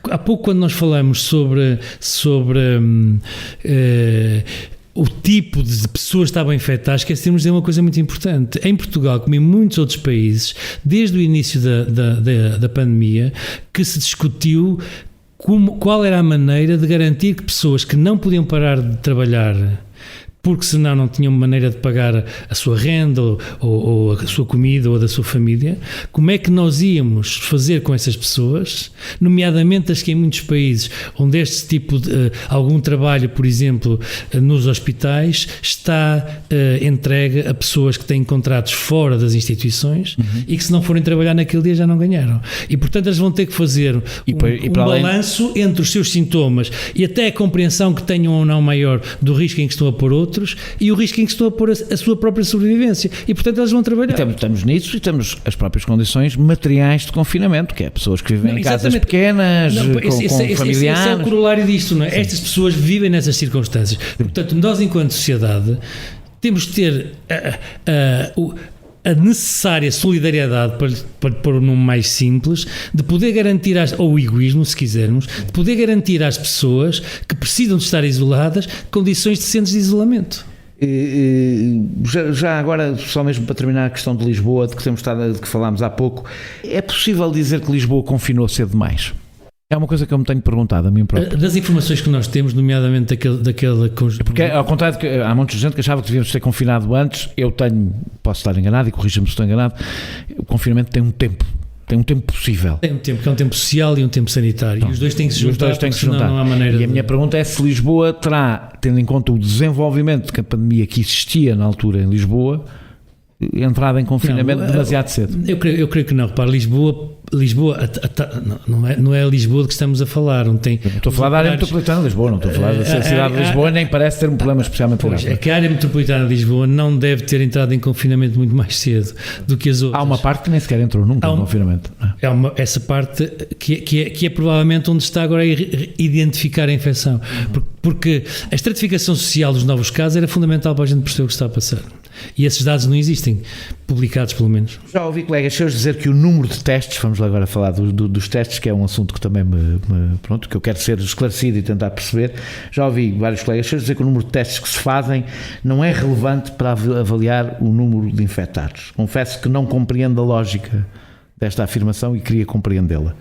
C: há pouco quando nós falamos sobre o tipo de pessoas que estavam infectadas, esquecemos de dizer uma coisa muito importante. Em Portugal, como em muitos outros países, desde o início da pandemia, que se discutiu qual era a maneira de garantir que pessoas que não podiam parar de trabalhar porque senão não tinham maneira de pagar a sua renda ou a sua comida ou da sua família, como é que nós íamos fazer com essas pessoas, nomeadamente as que em muitos países onde este tipo de algum trabalho, por exemplo, nos hospitais, está entregue a pessoas que têm contratos fora das instituições e que se não forem trabalhar naquele dia já não ganharam. E portanto eles vão ter que fazer um balanço entre os seus sintomas e até a compreensão que tenham ou não maior do risco em que estão a pôr outros e o risco em que estão a pôr a sua própria sobrevivência. E, portanto, eles vão trabalhar.
B: Estamos nisso e temos as próprias condições materiais de confinamento, que é pessoas que vivem em casas pequenas, com familiares. Esse
C: é o corolário disto, não é? Sim. Estas pessoas vivem nessas circunstâncias. Portanto, nós, enquanto sociedade, temos de ter a necessária solidariedade, para pôr o nome mais simples, de poder garantir, ou o egoísmo, se quisermos, de poder garantir às pessoas que precisam de estar isoladas condições decentes de isolamento.
B: Já agora, só mesmo para terminar a questão de Lisboa, de que falámos há pouco, é possível dizer que Lisboa confinou cedo demais? É uma coisa que eu me tenho perguntado a mim próprio.
C: Das informações que nós temos, nomeadamente daquela...
B: Porque, ao contrário, que há muita gente que achava que devíamos ter confinado antes, posso estar enganado e corrija-me se estou enganado, o confinamento tem um tempo possível.
C: Tem um tempo, que é um tempo social e um tempo sanitário.
B: Então,
C: e os dois têm que se juntar, senão não há maneira
B: E a minha pergunta é se Lisboa terá, tendo em conta o desenvolvimento de a pandemia que existia na altura em Lisboa, entrada em confinamento demasiado cedo.
C: Eu creio que não. Repara, Lisboa não é a Lisboa de que estamos a falar. Não
B: estou a falar da área metropolitana de Lisboa, não estou a falar da cidade de Lisboa, nem parece ter um problema especialmente grave.
C: É que a área metropolitana de Lisboa não deve ter entrado em confinamento muito mais cedo do que as outras.
B: Há uma parte que nem sequer entrou nunca em confinamento.
C: Essa parte que é provavelmente onde está agora a identificar a infecção. Porque Porque a estratificação social dos novos casos era fundamental para a gente perceber o que está a passar. E esses dados não existem, publicados pelo menos.
B: Já ouvi colegas seus dizer que o número de testes, vamos lá agora falar dos testes, que é um assunto que também pronto, que eu quero ser esclarecido e tentar perceber. Já ouvi vários colegas seus dizer que o número de testes que se fazem não é relevante para avaliar o número de infectados. Confesso que não compreendo a lógica desta afirmação e queria compreendê-la.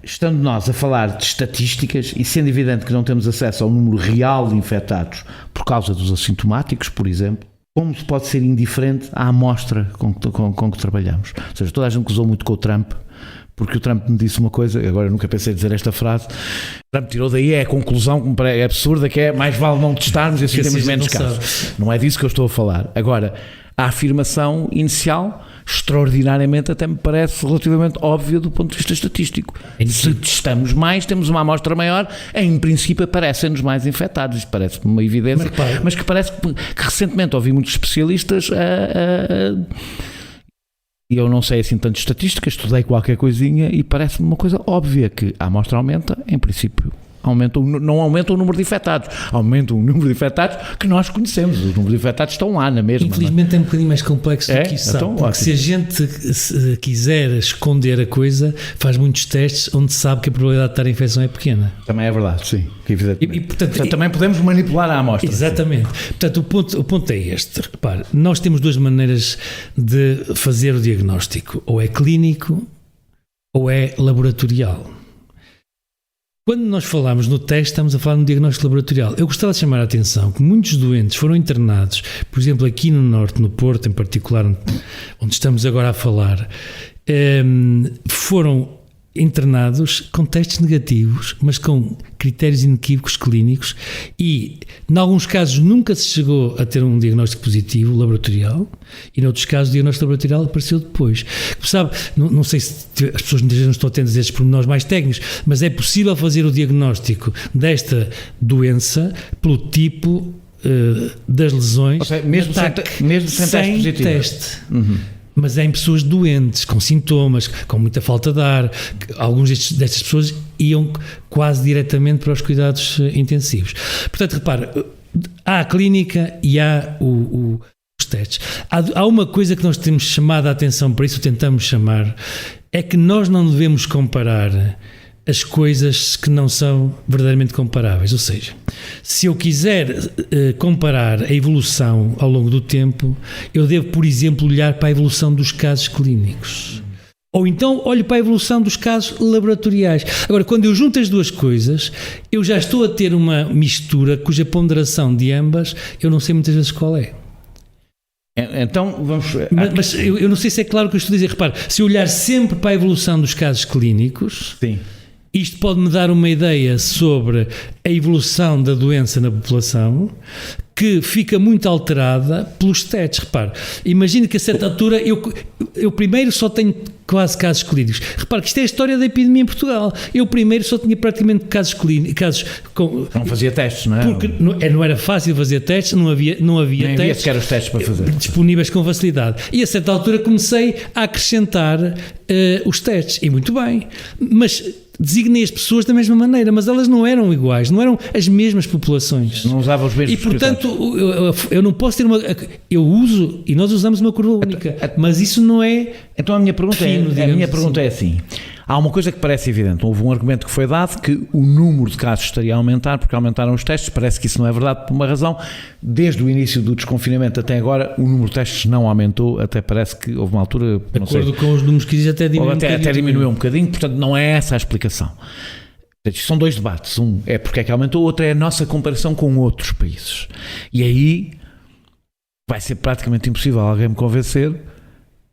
B: Estando nós a falar de estatísticas e sendo evidente que não temos acesso ao número real de infectados por causa dos assintomáticos, por exemplo, como se pode ser indiferente à amostra com que trabalhamos? Ou seja, toda a gente usou muito com o Trump, porque o Trump me disse uma coisa, agora eu nunca pensei em dizer esta frase, o Trump tirou daí a conclusão que me parece absurda, que é mais vale não testarmos e assim temos menos casos. Não é disso que eu estou a falar. Agora, a afirmação inicial, extraordinariamente, até me parece relativamente óbvia do ponto de vista estatístico. Se testamos mais, temos uma amostra maior, em princípio aparecem-nos mais infectados. Isto parece-me uma evidência, mas que parece que recentemente ouvi muitos especialistas e eu não sei assim tanto de estatística, estudei qualquer coisinha e parece-me uma coisa óbvia, que a amostra aumenta, em princípio não aumenta o número de infectados, aumenta o número de infectados que nós conhecemos. Os números de infectados estão lá na mesma.
C: Infelizmente é um bocadinho mais complexo do que isso. Então, porque se a gente quiser esconder a coisa, faz muitos testes onde sabe que a probabilidade de estar a infecção é pequena.
B: Também é verdade, sim. Portanto, também podemos manipular a amostra.
C: Exatamente. Sim. Portanto, o ponto é este. Repare, nós temos duas maneiras de fazer o diagnóstico. Ou é clínico ou é laboratorial. Quando nós falamos no teste, estamos a falar no diagnóstico laboratorial. Eu gostava de chamar a atenção que muitos doentes foram internados, por exemplo, aqui no Norte, no Porto, em particular, onde estamos agora a falar, foram internados com testes negativos, mas com critérios inequívocos clínicos e, em alguns casos, nunca se chegou a ter um diagnóstico positivo laboratorial e, noutros casos, o diagnóstico laboratorial apareceu depois. Sabe, não sei se as pessoas muitas vezes não estão atentas a estes pormenores mais técnicos, mas é possível fazer o diagnóstico desta doença pelo tipo das lesões,
B: ou seja, mesmo sem teste.
C: Mas é em pessoas doentes, com sintomas, com muita falta de ar. Alguns destas pessoas iam quase diretamente para os cuidados intensivos. Portanto, repara, há a clínica e há os testes. Há uma coisa que nós temos chamado a atenção para isso, tentamos chamar, é que nós não devemos comparar as coisas que não são verdadeiramente comparáveis. Ou seja, se eu quiser comparar a evolução ao longo do tempo, eu devo, por exemplo, olhar para a evolução dos casos clínicos. Ou então olho para a evolução dos casos laboratoriais. Agora, quando eu junto as duas coisas, eu já estou a ter uma mistura cuja ponderação de ambas eu não sei muitas vezes qual é.
B: Então vamos.
C: Mas eu não sei se é claro o que eu estou a dizer. Repare, se eu olhar sempre para a evolução dos casos clínicos,
B: sim,
C: isto pode-me dar uma ideia sobre a evolução da doença na população, que fica muito alterada pelos testes. Repare, imagine que a certa altura eu primeiro só tenho quase casos clínicos. Repare que isto é a história da epidemia em Portugal. Eu primeiro só tinha praticamente casos clínicos.
B: Não fazia testes, não é?
C: Porque não era fácil fazer testes, não havia
B: nem
C: testes.
B: havia sequer os testes para fazer.
C: Disponíveis com facilidade. E a certa altura comecei a acrescentar os testes. E muito bem. Mas designei as pessoas da mesma maneira, mas elas não eram iguais, não eram as mesmas populações.
B: Não usavam os mesmos.
C: E portanto, eu não posso ter eu uso, e nós usamos uma curva única, mas isso não é.
B: Então a minha pergunta é assim. Há uma coisa que parece evidente. Houve um argumento que foi dado que o número de casos estaria a aumentar porque aumentaram os testes. Parece que isso não é verdade por uma razão. Desde o início do desconfinamento até agora, o número de testes não aumentou. Até parece que houve uma altura...
C: De acordo com os números que diz, até
B: diminuiu um bocadinho. Portanto, não é essa a explicação. São dois debates. Um é porque é que aumentou, o outro é a nossa comparação com outros países. E aí vai ser praticamente impossível alguém me convencer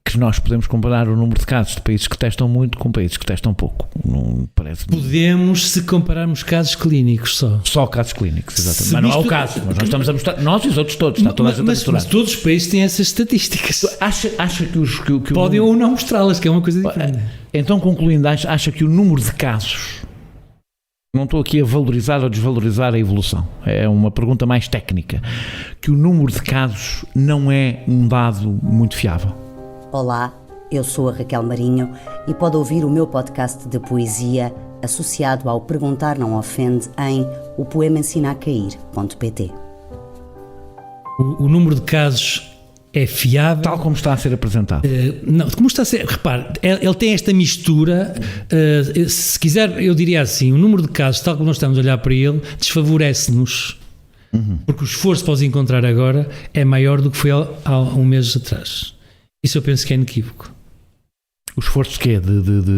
B: que nós podemos comparar o número de casos de países que testam muito com países que testam pouco. Não parece.
C: Podemos, se compararmos casos clínicos só.
B: Só casos clínicos, exatamente. Mas não é o caso. Mas nós estamos a mostrar, nós e os outros todos. Está toda a gente a mostrar.
C: Mas todos os países têm essas estatísticas.
B: Acha que
C: podem ou não mostrá-las, que é uma coisa diferente.
B: Então, concluindo, acha que o número de casos... Não estou aqui a valorizar ou desvalorizar a evolução. É uma pergunta mais técnica. Que o número de casos não é um dado muito fiável.
D: Olá, eu sou a Raquel Marinho e pode ouvir o meu podcast de poesia associado ao Perguntar Não Ofende em o poema ensina a cair.pt.
C: O número de casos é fiável.
B: Tal como está a ser apresentado.
C: Não, como está a ser, repare, ele tem esta mistura, se quiser eu diria assim, o número de casos, tal como nós estamos a olhar para ele, desfavorece-nos, porque o esforço para os encontrar agora é maior do que foi há um mês atrás. Isso eu penso que é inequívoco.
B: O esforço que é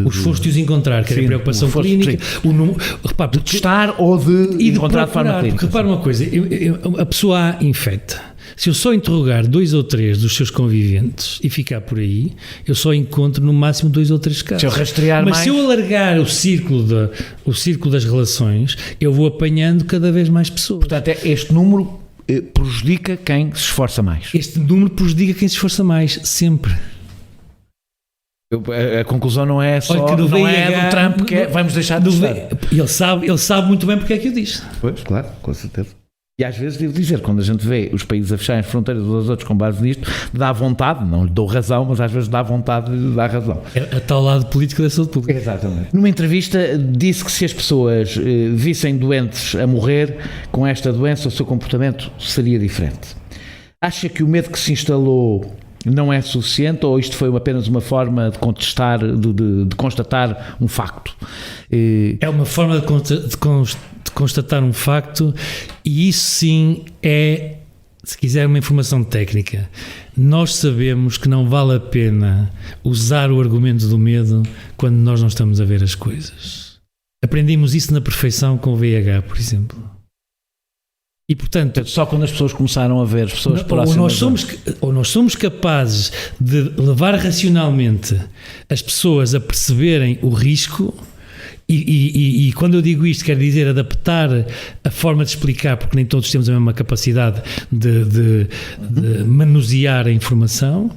C: o esforço de os encontrar, que é a preocupação clínica, repare,
B: de testar ou de encontrar de forma clínica.
C: Porque repara uma coisa, a pessoa infecta. Se eu só interrogar 2 ou 3 dos seus conviventes e ficar por aí, eu só encontro no máximo 2 ou 3 casos.
B: Se eu rastrear
C: Mas
B: mais...
C: se eu alargar o círculo das relações, eu vou apanhando cada vez mais pessoas.
B: Portanto, este número prejudica quem se esforça mais.
C: Este número prejudica quem se esforça mais, sempre.
B: A conclusão não é só
C: que
B: não é do Trump que vamos deixar de testar.
C: Ele sabe muito bem porque é que eu disse.
B: Pois, claro, com certeza. E às vezes devo dizer, quando a gente vê os países a fecharem as fronteiras uns aos outros com base nisto, dá vontade, não lhe dou razão, mas às vezes dá vontade de lhe dar razão.
C: É a tal lado político da saúde pública.
B: Exatamente. Numa entrevista disse que se as pessoas vissem doentes a morrer com esta doença, o seu comportamento seria diferente. Acha que o medo que se instalou não é suficiente ou isto foi apenas uma forma de contestar, de constatar um facto?
C: É uma forma de constatar um facto e isso sim é, se quiser, uma informação técnica. Nós sabemos que não vale a pena usar o argumento do medo quando nós não estamos a ver as coisas. Aprendemos isso na perfeição com o VIH, por exemplo. E, portanto,
B: só quando as pessoas começaram a ver as pessoas próximas...
C: Ou nós somos capazes de levar racionalmente as pessoas a perceberem o risco e quando eu digo isto quero dizer adaptar a forma de explicar, porque nem todos temos a mesma capacidade de manusear a informação,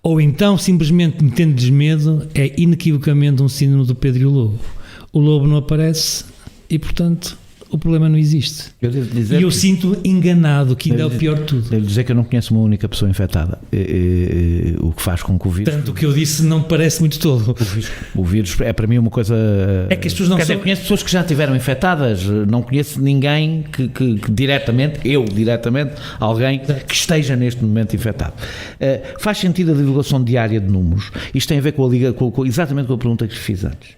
C: ou então simplesmente metendo-lhes medo é inequivocamente um síndrome do Pedro e o Lobo. O lobo não aparece e, portanto... o problema não existe. Eu sinto enganado, que ainda é o pior de tudo.
B: Devo dizer que eu não conheço uma única pessoa infectada, o que faz com que o vírus...
C: Tanto que eu disse não parece muito todo.
B: O vírus é para mim uma coisa...
C: É que as pessoas não
B: são... conheço pessoas que já estiveram infectadas, não conheço ninguém que diretamente, alguém que esteja neste momento infectado. Faz sentido a divulgação diária de números? Isto tem a ver exatamente com a pergunta que lhe fiz antes.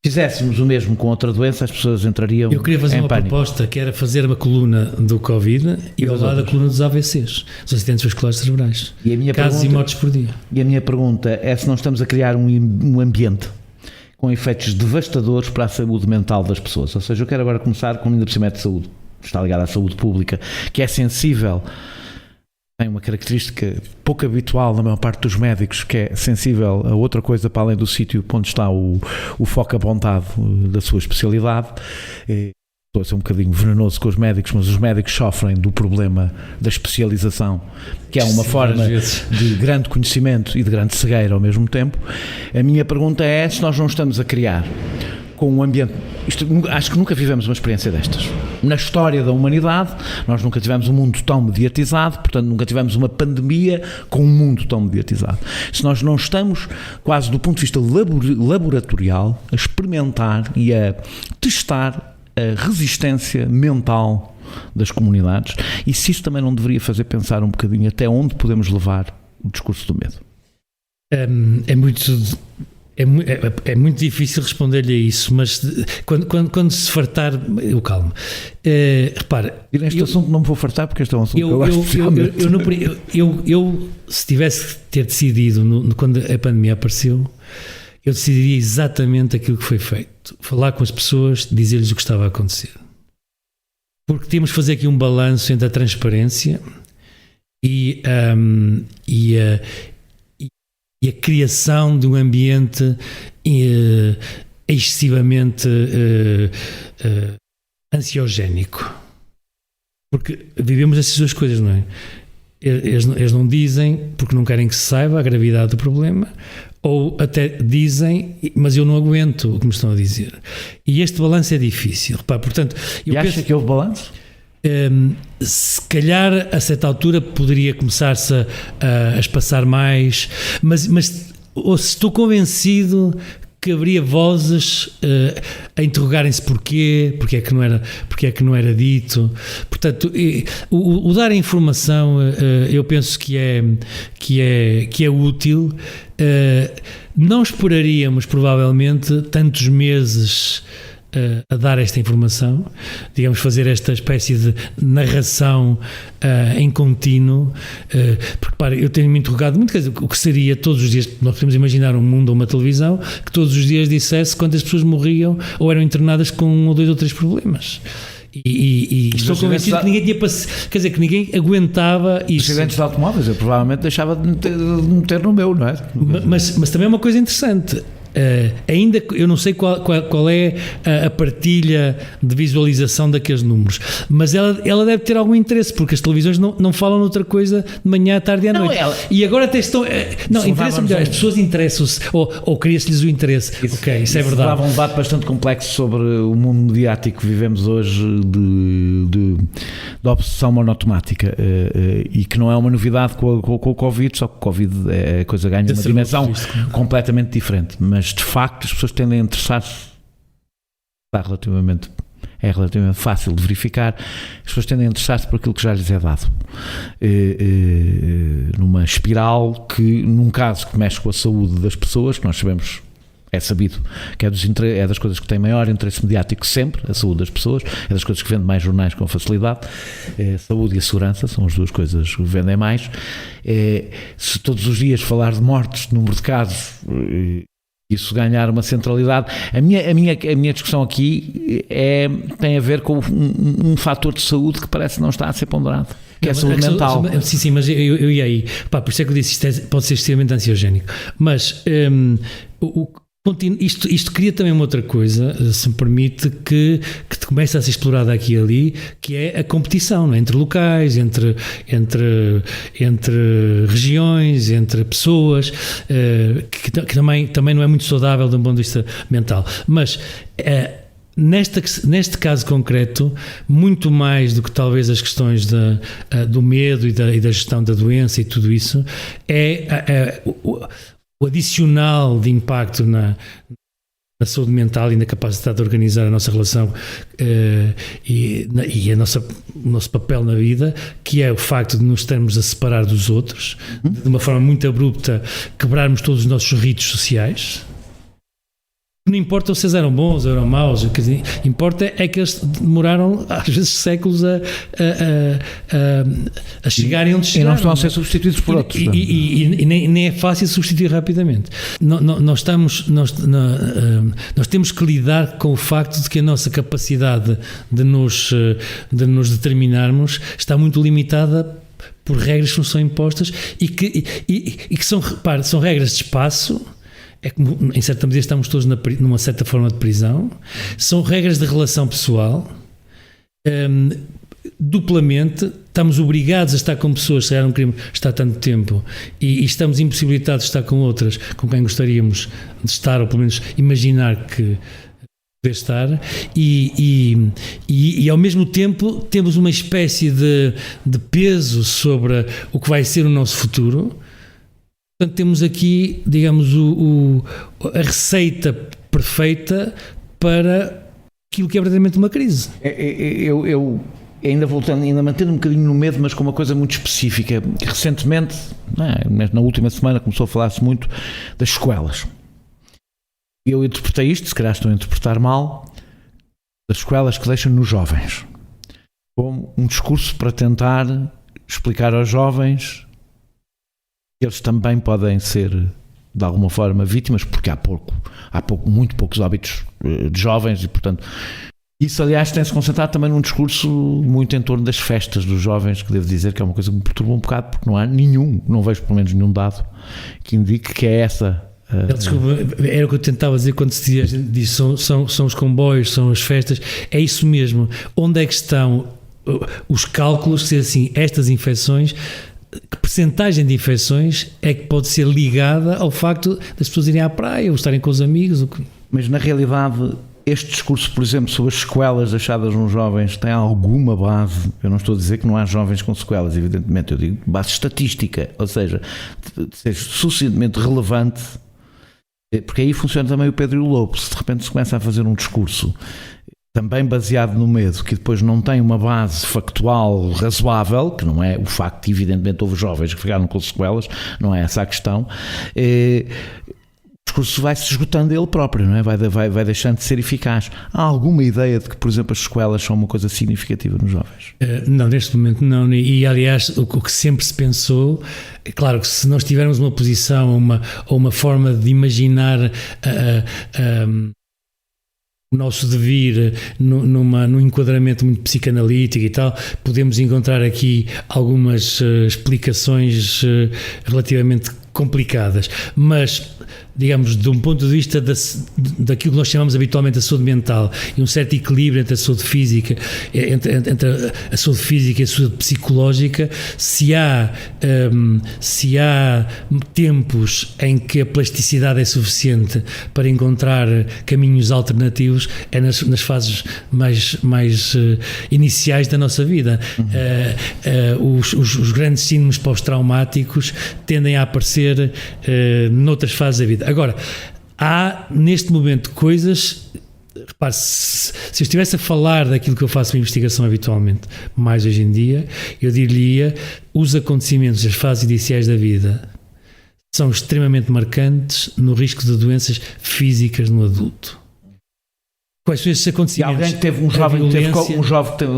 B: Fizéssemos o mesmo com outra doença, as pessoas entrariam em pânico.
C: Eu queria fazer uma proposta que era fazer uma coluna do Covid e ao lado a coluna dos AVCs, dos acidentes vasculares cerebrais. Casos e mortes por dia.
B: E a minha pergunta é se não estamos a criar um ambiente com efeitos devastadores para a saúde mental das pessoas. Ou seja, eu quero agora começar com ainda por cima de saúde, está ligado à saúde pública, que é sensível... Tem uma característica pouco habitual na maior parte dos médicos, que é sensível a outra coisa para além do sítio onde está o foco apontado da sua especialidade. Estou a ser um bocadinho venenoso com os médicos, mas os médicos sofrem do problema da especialização, que é uma forma de grande conhecimento e de grande cegueira ao mesmo tempo. A minha pergunta é se nós não estamos a criar com um ambiente... acho que nunca vivemos uma experiência destas. Na história da humanidade, nós nunca tivemos um mundo tão mediatizado, portanto, nunca tivemos uma pandemia com um mundo tão mediatizado. Se nós não estamos, quase do ponto de vista laboratorial, a experimentar e a testar a resistência mental das comunidades, e se isso também não deveria fazer pensar um bocadinho até onde podemos levar o discurso do medo?
C: É muito difícil responder-lhe a isso, mas quando se fartar, eu calmo. Repara,
B: neste assunto não me vou fartar porque este é um assunto que eu gosto especialmente.
C: Eu, se tivesse ter decidido quando a pandemia apareceu, eu decidiria exatamente aquilo que foi feito. Falar com as pessoas, dizer-lhes o que estava a acontecer. Porque temos de fazer aqui um balanço entre a transparência e a criação de um ambiente excessivamente ansiogénico. Porque vivemos essas duas coisas, não é? Eles não dizem porque não querem que se saiba a gravidade do problema, ou até dizem, mas eu não aguento o que me estão a dizer. E este balanço é difícil. Repara, portanto,
B: acha que houve balanço?
C: Se calhar a certa altura poderia começar-se a espaçar mais, mas estou convencido que haveria vozes a interrogarem-se porque é que não era dito. Portanto, o dar a informação, eu penso que é útil. Não esperaríamos provavelmente tantos meses a dar esta informação, digamos, fazer esta espécie de narração em contínuo, porque para, eu tenho-me interrogado muito, quer dizer, o que seria todos os dias, nós podemos imaginar um mundo ou uma televisão que todos os dias dissesse quantas pessoas morriam ou eram internadas com 1 ou 2 ou 3 problemas. E estou convencido que ninguém tinha quer dizer, que ninguém aguentava isso.
B: Os acidentes de automóveis, eu provavelmente deixava de meter no meu, não é?
C: Mas também é uma coisa interessante. Ainda eu não sei qual é a partilha de visualização daqueles números, mas ela deve ter algum interesse, porque as televisões não falam noutra coisa de manhã, à tarde e à noite. E agora até estão. Interessa melhor, as pessoas interessam-se, ou cria-se-lhes o interesse. Isso é verdade. Dava
B: um debate bastante complexo sobre o mundo mediático que vivemos hoje de obsessão monotemática, e que não é uma novidade com o Covid, só que o Covid a coisa ganha uma dimensão completamente diferente. Mas de facto as pessoas tendem a interessar-se, é relativamente fácil de verificar, as pessoas tendem a interessar-se por aquilo que já lhes é dado, numa espiral que, num caso que mexe com a saúde das pessoas, que nós sabemos, é sabido que é das coisas que tem maior interesse mediático sempre, a saúde das pessoas, é das coisas que vende mais jornais com facilidade, a saúde e a segurança são as duas coisas que vendem mais. Se todos os dias falar de mortes, de número de casos, isso ganhar uma centralidade. A minha discussão aqui tem a ver com um fator de saúde que parece não estar a ser ponderado, que é a saúde mental.
C: Sim, mas eu ia aí. Por isso é que eu disse, isto pode ser extremamente ansiogénico. Mas isto cria também uma outra coisa, se me permite, que começa a ser explorada aqui e ali, que é a competição, não é? Entre locais, entre regiões, entre pessoas, que também não é muito saudável de um ponto de vista mental. Mas neste caso concreto, muito mais do que talvez as questões do medo e da gestão da doença e tudo isso, o adicional de impacto na saúde mental e na capacidade de organizar a nossa relação e o nosso papel na vida, que é o facto de nos estarmos a separar dos outros, de uma forma muito abrupta, quebrarmos todos os nossos ritos sociais. Não importa se eles eram bons ou eram maus, o que importa é que eles demoraram às vezes séculos a chegarem onde chegaram.
B: E não estão a ser substituídos por outros.
C: E nem é fácil substituir rapidamente. Nós temos que lidar com o facto de que a nossa capacidade de nos determinarmos está muito limitada por regras que nos são impostas e que são regras de espaço. É como, em certa medida, estamos todos numa certa forma de prisão. São regras de relação pessoal. Duplamente, estamos obrigados a estar com pessoas, se era um crime, está há tanto tempo, e estamos impossibilitados de estar com outras com quem gostaríamos de estar, ou pelo menos imaginar que poder estar, e ao mesmo tempo temos uma espécie de peso sobre o que vai ser o nosso futuro. Portanto, temos aqui, digamos, a receita perfeita para aquilo que é verdadeiramente uma crise.
B: Eu ainda mantendo um bocadinho no medo, mas com uma coisa muito específica. Recentemente, na última semana, começou a falar-se muito das sequelas. Eu interpretei isto, se calhar estou a interpretar mal, das sequelas que deixam nos jovens, como um discurso para tentar explicar aos jovens que eles também podem ser, de alguma forma, vítimas, porque há muito poucos óbitos de jovens e, portanto, isso, aliás, tem-se concentrado também num discurso muito em torno das festas dos jovens, que devo dizer que é uma coisa que me perturba um bocado, porque não vejo pelo menos nenhum dado que indique que é essa.
C: Desculpa, era o que eu tentava dizer quando se diz são os comboios, são as festas, é isso mesmo. Onde é que estão os cálculos, se assim, estas infecções, que percentagem de infecções é que pode ser ligada ao facto das pessoas irem à praia ou estarem com os amigos?
B: Mas na realidade, este discurso, por exemplo, sobre as sequelas deixadas nos jovens tem alguma base. Eu não estou a dizer que não há jovens com sequelas, evidentemente, eu digo base estatística, ou seja, de ser suficientemente relevante Porque aí funciona também o Pedro e o Lobo. Se de repente se começa a fazer um discurso também baseado no medo, que depois não tem uma base factual razoável, que não é o facto de, evidentemente, houve jovens que ficaram com sequelas, não é essa a questão, o discurso vai-se esgotando ele próprio, não é? Vai deixando de ser eficaz. Há alguma ideia de que, por exemplo, as sequelas são uma coisa significativa nos jovens?
C: Não, neste momento não. E, aliás, o que sempre se pensou, é claro que se nós tivermos uma posição ou uma forma de imaginar o nosso devir num enquadramento muito psicanalítico e tal, podemos encontrar aqui algumas explicações relativamente complicadas, mas digamos, de um ponto de vista daquilo que nós chamamos habitualmente a saúde mental e um certo equilíbrio entre a saúde física, entre a saúde física e a saúde psicológica, se há tempos em que a plasticidade é suficiente para encontrar caminhos alternativos, é nas fases mais iniciais da nossa vida. Os grandes síndromes pós-traumáticos tendem a aparecer noutras fases da vida. Agora, há neste momento coisas, repare, se eu estivesse a falar daquilo que eu faço uma investigação habitualmente, mais hoje em dia, eu diria, os acontecimentos das fases iniciais da vida são extremamente marcantes no risco de doenças físicas no adulto. Quais são esses acontecimentos?
B: E alguém que teve um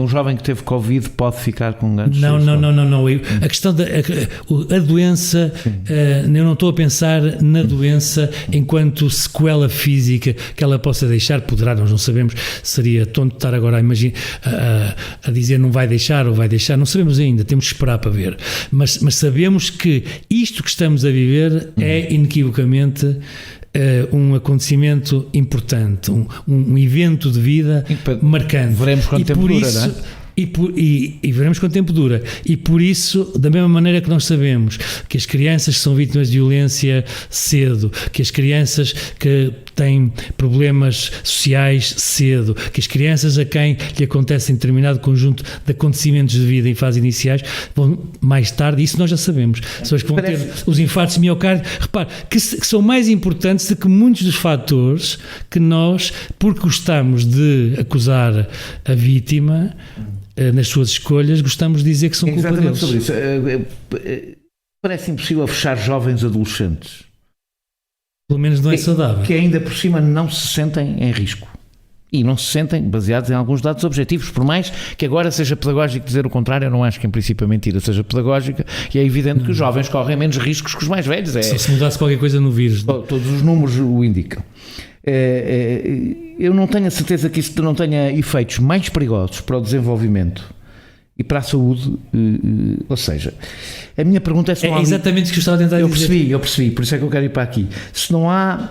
B: jovem que teve Covid pode ficar com ganchos?
C: Não. A questão a doença, eu não estou a pensar na doença enquanto sequela física que ela possa deixar, nós não sabemos, seria tonto estar agora a dizer não vai deixar ou vai deixar, não sabemos ainda, temos que esperar para ver. Mas sabemos que isto que estamos a viver é inequivocamente um acontecimento importante, um evento de vida marcante.
B: Veremos quanto tempo dura, não é?
C: E veremos quanto tempo dura. E por isso, da mesma maneira que nós sabemos que as crianças são vítimas de violência cedo, que as crianças que têm problemas sociais cedo, que as crianças a quem lhe acontece determinado conjunto de acontecimentos de vida em fases iniciais vão mais tarde, isso nós já sabemos, pessoas que vão ter os infartos de miocárdio, repare, que são mais importantes do que muitos dos fatores que nós, porque gostamos de acusar a vítima nas suas escolhas, gostamos de dizer que são culpa deles.
B: Sobre isso. Parece impossível fechar jovens adolescentes.
C: Pelo menos não é saudável.
B: Que ainda por cima não se sentem em risco. E não se sentem baseados em alguns dados objetivos, por mais que agora seja pedagógico dizer o contrário. Eu não acho que em princípio a mentira seja pedagógica, e é evidente que os jovens correm menos riscos que os mais velhos.
C: Só se mudasse qualquer coisa no vírus.
B: Todos os números o indicam. Eu não tenho a certeza que isso não tenha efeitos mais perigosos para o desenvolvimento e para a saúde. Ou seja, a minha pergunta é se não há...
C: exatamente o que eu estava a tentar dizer.
B: Eu percebi, por isso é que eu quero ir para aqui. Se não há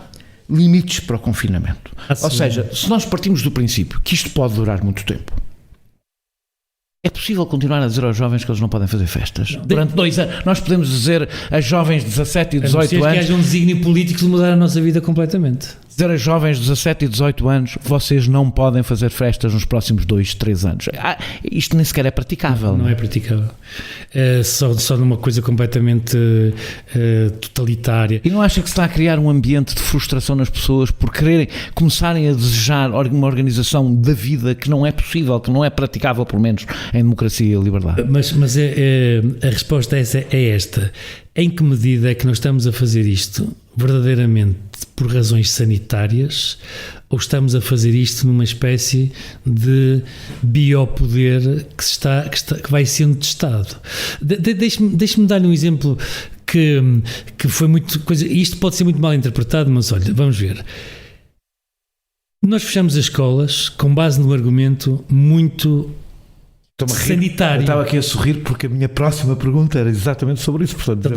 B: limites para o confinamento. Ou seja, se nós partimos do princípio que isto pode durar muito tempo, é possível continuar a dizer aos jovens que eles não podem fazer festas? Durante 2 anos, nós podemos dizer a jovens de 17 e 18 anos...
C: que haja um desígnio político de mudar a nossa vida completamente.
B: Dizer a jovens de 17 e 18 anos, vocês não podem fazer festas nos próximos 2, 3 anos. Isto nem sequer é praticável.
C: Não é praticável. Só numa coisa completamente totalitária.
B: E não acha que se está a criar um ambiente de frustração nas pessoas por começarem a desejar uma organização da vida que não é possível, que não é praticável, pelo menos, em democracia e liberdade?
C: Mas a resposta é esta. Em que medida é que nós estamos a fazer isto verdadeiramente por razões sanitárias, ou estamos a fazer isto numa espécie de biopoder que vai sendo testado? Deixe-me dar-lhe um exemplo que foi muito coisa. Isto pode ser muito mal interpretado, mas olha, vamos ver. Nós fechamos as escolas com base num argumento muito sanitário.
B: Eu estava aqui a sorrir porque a minha próxima pergunta era exatamente sobre isso. Portanto,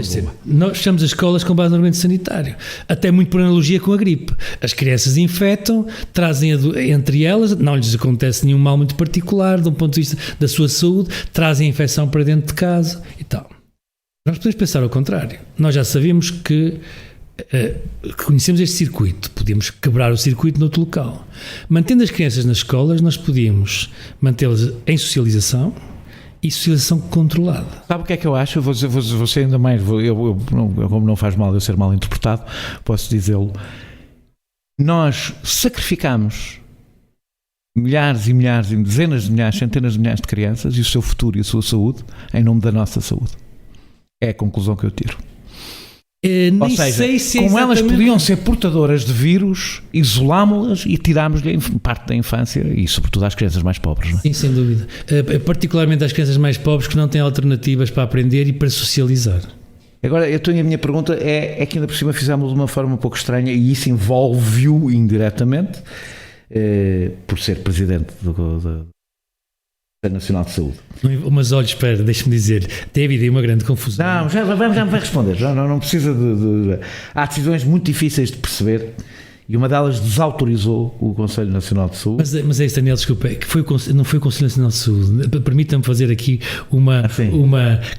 C: nós fechamos as escolas com base no argumento sanitário, até muito por analogia com a gripe. As crianças infectam, trazem entre elas, não lhes acontece nenhum mal muito particular do ponto de vista da sua saúde, trazem a infecção para dentro de casa e tal. Nós podemos pensar ao contrário. Nós já sabíamos que conhecemos este circuito, podíamos quebrar o circuito noutro local. Mantendo as crianças nas escolas, nós podíamos mantê-las em socialização e socialização controlada.
B: Sabe o que é que eu acho? Eu vou ser ainda mais, como não faz mal eu ser mal interpretado, posso dizê-lo. nós sacrificamos milhares e milhares, dezenas de milhares, centenas de milhares de crianças e o seu futuro e a sua saúde em nome da nossa saúde. É a conclusão que eu tiro. Ou seja,
C: sei se
B: como elas
C: exatamente...
B: podiam ser portadoras de vírus, isolámo-las e tirámos-lhe parte da infância e sobretudo às crianças mais pobres. Não é?
C: Sim, sem dúvida. Particularmente às crianças mais pobres que não têm alternativas para aprender e para socializar.
B: Agora, a minha pergunta é que ainda por cima fizemos de uma forma um pouco estranha e isso envolve-o indiretamente por ser presidente do Conselho Nacional de Saúde.
C: Mas olha, espera, deixa-me dizer, teve aí uma grande confusão.
B: Não, já me vai responder, já não precisa de... Há decisões muito difíceis de perceber e uma delas desautorizou o Conselho Nacional de Saúde.
C: Mas é isso, Daniel, desculpa, que não foi o Conselho Nacional de Saúde. Permita-me fazer aqui uma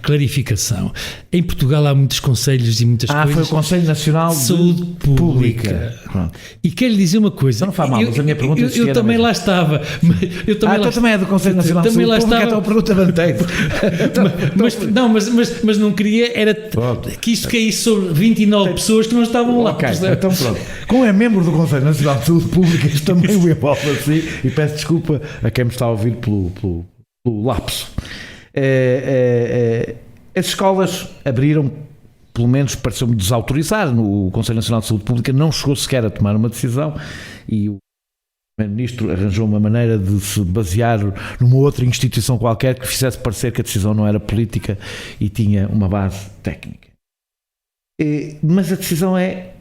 C: clarificação. Em Portugal há muitos conselhos e muitas coisas.
B: Foi o Conselho Nacional de
C: Saúde Pública.
B: E
C: quero lhe dizer uma coisa.
B: Não faz mal, mas a minha pergunta
C: eu também lá estava.
B: Então também é do Conselho Nacional de Saúde Pública, então a pergunta mantém-se.
C: Mas não queria, era que isto caísse sobre 29 pessoas que não estavam lá.
B: Ok, então pronto. Como é membro do Conselho Nacional de Saúde Pública, isto também o envolve assim, e peço desculpa a quem me está a ouvir pelo lapso. As escolas abriram, pelo menos pareceu-me desautorizar, o Conselho Nacional de Saúde Pública não chegou sequer a tomar uma decisão e o Primeiro-Ministro arranjou uma maneira de se basear numa outra instituição qualquer que fizesse parecer que a decisão não era política e tinha uma base técnica. Mas a decisão é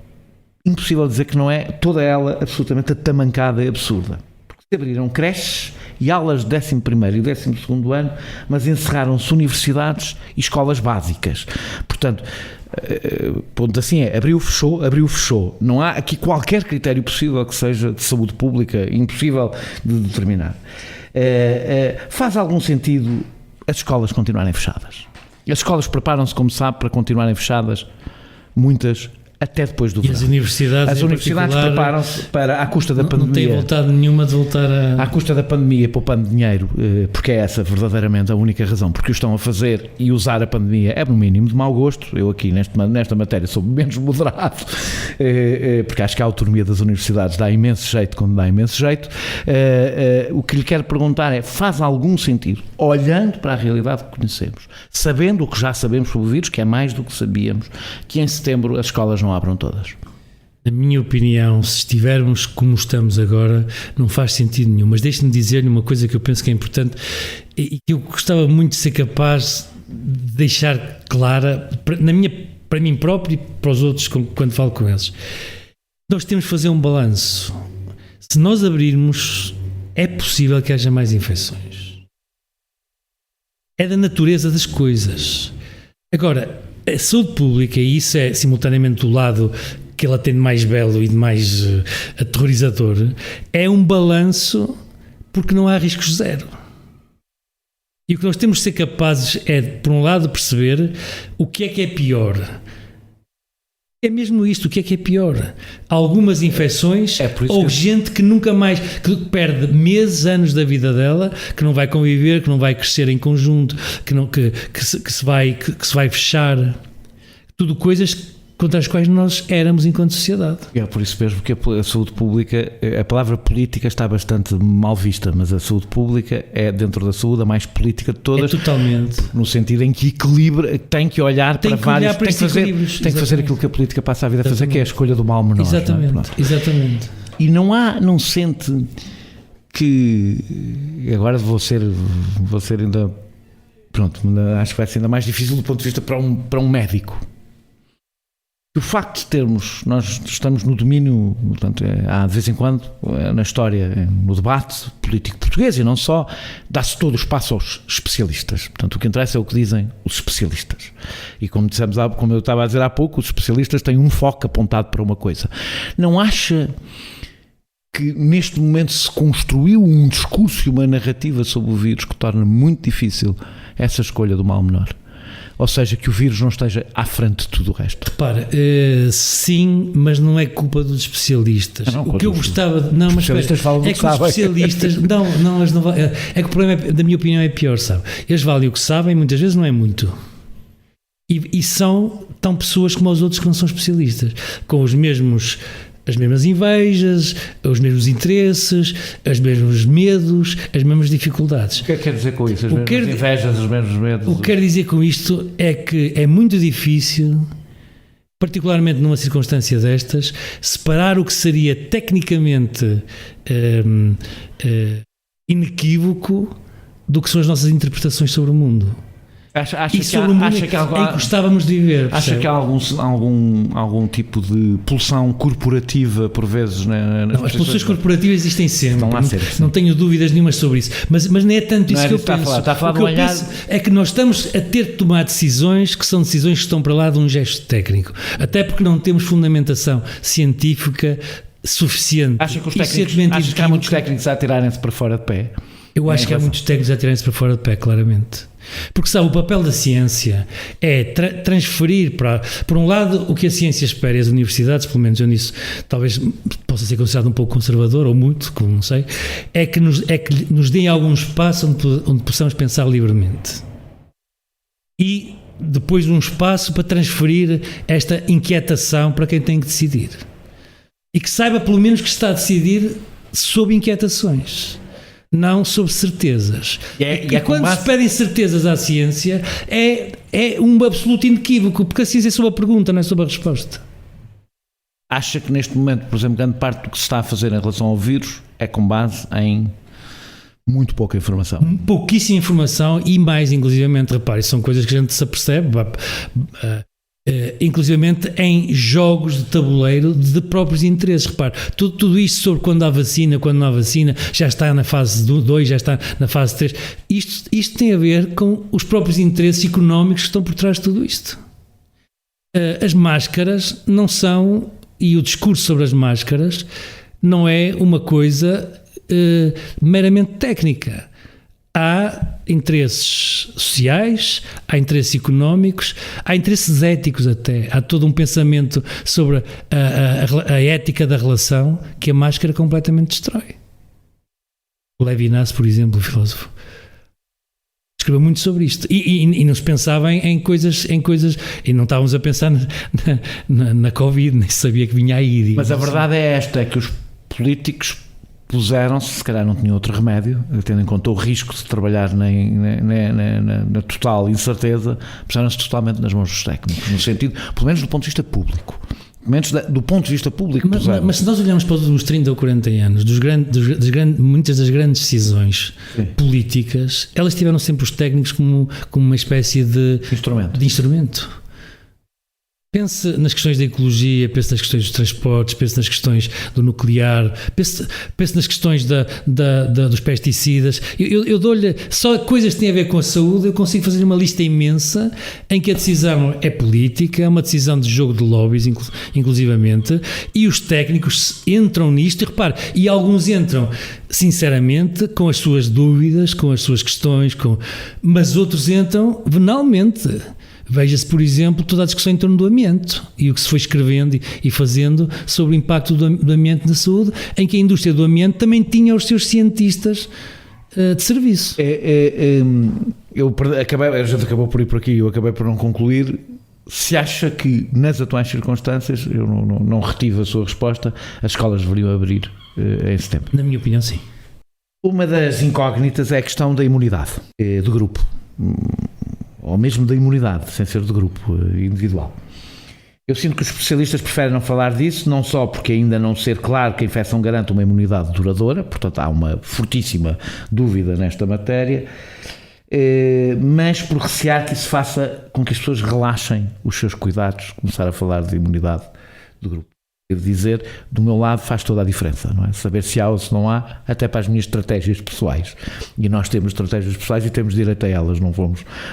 B: impossível dizer que não é, toda ela absolutamente atamancada e absurda. Porque se abriram creches e aulas de 11º e 12º ano, mas encerraram-se universidades e escolas básicas. Portanto, ponto assim abriu, fechou. Não há aqui qualquer critério possível que seja de saúde pública, impossível de determinar. Faz algum sentido as escolas continuarem fechadas? As escolas preparam-se, como sabe, para continuarem fechadas, muitas até depois do verão.
C: E as universidades
B: preparam-se para, à custa da pandemia.
C: Não têm vontade nenhuma de voltar a...
B: À custa da pandemia, poupando dinheiro, porque é essa verdadeiramente a única razão, porque o estão a fazer e usar a pandemia é no mínimo de mau gosto. Eu aqui nesta matéria sou menos moderado, porque acho que a autonomia das universidades dá imenso jeito quando dá imenso jeito. O que lhe quero perguntar é, faz algum sentido, olhando para a realidade que conhecemos, sabendo o que já sabemos sobre o vírus, que é mais do que sabíamos, que em setembro as escolas não abram todas?
C: Na minha opinião, se estivermos como estamos agora, não faz sentido nenhum. Mas deixe-me dizer-lhe uma coisa que eu penso que é importante e que eu gostava muito de ser capaz de deixar clara para mim próprio e para os outros quando falo com eles. Nós temos de fazer um balanço. Se nós abrirmos, é possível que haja mais infecções. É da natureza das coisas. Agora, a saúde pública, e isso é simultaneamente do lado que ela tem de mais belo e de mais aterrorizador, é um balanço porque não há riscos zero. E o que nós temos de ser capazes é, por um lado, perceber o que é pior. É mesmo isto, o que é pior? Algumas infecções ou gente que nunca mais, que perde meses, anos da vida dela, que não vai conviver, que não vai crescer em conjunto, que se vai fechar. Tudo coisas contra as quais nós éramos enquanto sociedade.
B: É por isso mesmo que a saúde pública, a palavra política está bastante mal vista, mas a saúde pública é, dentro da saúde, a mais política de todas.
C: É totalmente.
B: No sentido em que equilibra, tem que olhar para vários, tem que fazer aquilo que a política passa a vida a fazer, que é a escolha do mal menor.
C: Exatamente.
B: E não sente que, agora vou ser ainda, acho que vai ser ainda mais difícil do ponto de vista para um médico. O facto de termos, nós estamos no domínio, portanto, há de vez em quando, na história, no debate político português e não só, dá-se todo o espaço aos especialistas. Portanto, o que interessa é o que dizem os especialistas. E como eu estava a dizer há pouco, os especialistas têm um foco apontado para uma coisa. Não acha que neste momento se construiu um discurso e uma narrativa sobre o vírus que torna muito difícil essa escolha do mal menor? Ou seja, que o vírus não esteja à frente de tudo o resto.
C: Repara, sim, mas não é culpa dos especialistas.
B: Não,
C: o que eu gostava...
B: Não, mas especialistas falam do que sabem.
C: Os especialistas... não, eles não valem. É que o problema, da minha opinião, é pior, sabe? Eles valem o que sabem, muitas vezes não é muito. E são tão pessoas como os outros que não são especialistas, com os mesmos as mesmas invejas, os mesmos interesses, os mesmos medos, as mesmas dificuldades.
B: O que é que quer dizer com isso? As mesmas invejas, os mesmos medos?
C: O que quero dizer com isto é que é muito difícil, particularmente numa circunstância destas, separar o que seria tecnicamente inequívoco do que são as nossas interpretações sobre o mundo.
B: Acha
C: que gostávamos de viver.
B: Acha que há algum tipo de pulsão corporativa, por vezes,
C: não, as pulsões corporativas existem sempre. Não tenho dúvidas nenhumas sobre isso. Mas não é tanto isso que eu penso.
B: Está a falar
C: o que eu penso é que nós estamos a ter de tomar decisões que são decisões que estão para lá de um gesto técnico. Até porque não temos fundamentação científica suficiente.
B: Acha que há muitos técnicos a tirarem-se para fora de pé?
C: Eu acho que há muitos técnicos a tirarem-se para fora de pé, claramente. Porque sabe, o papel da ciência é transferir para, por um lado, o que a ciência espera, e as universidades, pelo menos eu nisso, talvez possa ser considerado um pouco conservador, ou muito, como não sei, é que nos deem algum espaço onde possamos pensar livremente. E depois um espaço para transferir esta inquietação para quem tem que decidir. E que saiba pelo menos que está a decidir sob inquietações, não sobre certezas. E quando se pedem certezas à ciência, é um absoluto inequívoco, porque a ciência é sobre a pergunta, não é sobre a resposta.
B: Acha que neste momento, por exemplo, grande parte do que se está a fazer em relação ao vírus é com base em muito pouca informação?
C: Pouquíssima informação e mais, inclusivamente, repare, são coisas que a gente se apercebe, inclusivamente em jogos de tabuleiro de próprios interesses. Repare, tudo isto sobre quando há vacina, quando não há vacina, já está na fase 2, já está na fase 3. Isto tem a ver com os próprios interesses económicos que estão por trás de tudo isto. As máscaras não são, e o discurso sobre as máscaras não é uma coisa meramente técnica. Há interesses sociais, há interesses económicos, há interesses éticos até. Há todo um pensamento sobre a ética da relação que a máscara completamente destrói. O Levinas, por exemplo, o filósofo, escreveu muito sobre isto. E não se pensava em coisas, e não estávamos a pensar na Covid, nem sabia que vinha aí.
B: Mas a verdade é esta, é que os políticos puseram-se, se calhar não tinham outro remédio, tendo em conta o risco de trabalhar na total incerteza, puseram-se totalmente nas mãos dos técnicos, no sentido, pelo menos do ponto de vista público. Pelo menos do ponto de vista público.
C: Mas se nós olharmos para os últimos 30 ou 40 anos, muitas das grandes decisões políticas, elas tiveram sempre os técnicos como uma espécie de instrumento. Pense nas questões da ecologia, pense nas questões dos transportes, pense nas questões do nuclear, pense nas questões dos pesticidas. Eu dou-lhe só coisas que têm a ver com a saúde, eu consigo fazer uma lista imensa em que a decisão é política, é uma decisão de jogo de lobbies, inclusivamente, e os técnicos entram nisto, e repare, e alguns entram sinceramente com as suas dúvidas, com as suas questões, mas outros entram venalmente. Veja-se, por exemplo, toda a discussão em torno do amianto e o que se foi escrevendo e fazendo sobre o impacto do amianto na saúde, em que a indústria do amianto também tinha os seus cientistas de serviço.
B: A gente acabou por ir por aqui, eu acabei por não concluir. Se acha que, nas atuais circunstâncias, eu não retive a sua resposta, as escolas deveriam abrir em setembro?
C: Na minha opinião, sim.
B: Uma das incógnitas é a questão da imunidade do grupo, ou mesmo da imunidade, sem ser de grupo, individual. Eu sinto que os especialistas preferem não falar disso, não só porque ainda não ser claro que a infecção garante uma imunidade duradoura, portanto há uma fortíssima dúvida nesta matéria, mas por recear que isso faça com que as pessoas relaxem os seus cuidados, começar a falar de imunidade do grupo. Quero dizer, do meu lado faz toda a diferença, não é? Saber se há ou se não há, até para as minhas estratégias pessoais. E nós temos estratégias pessoais e temos direito a elas, não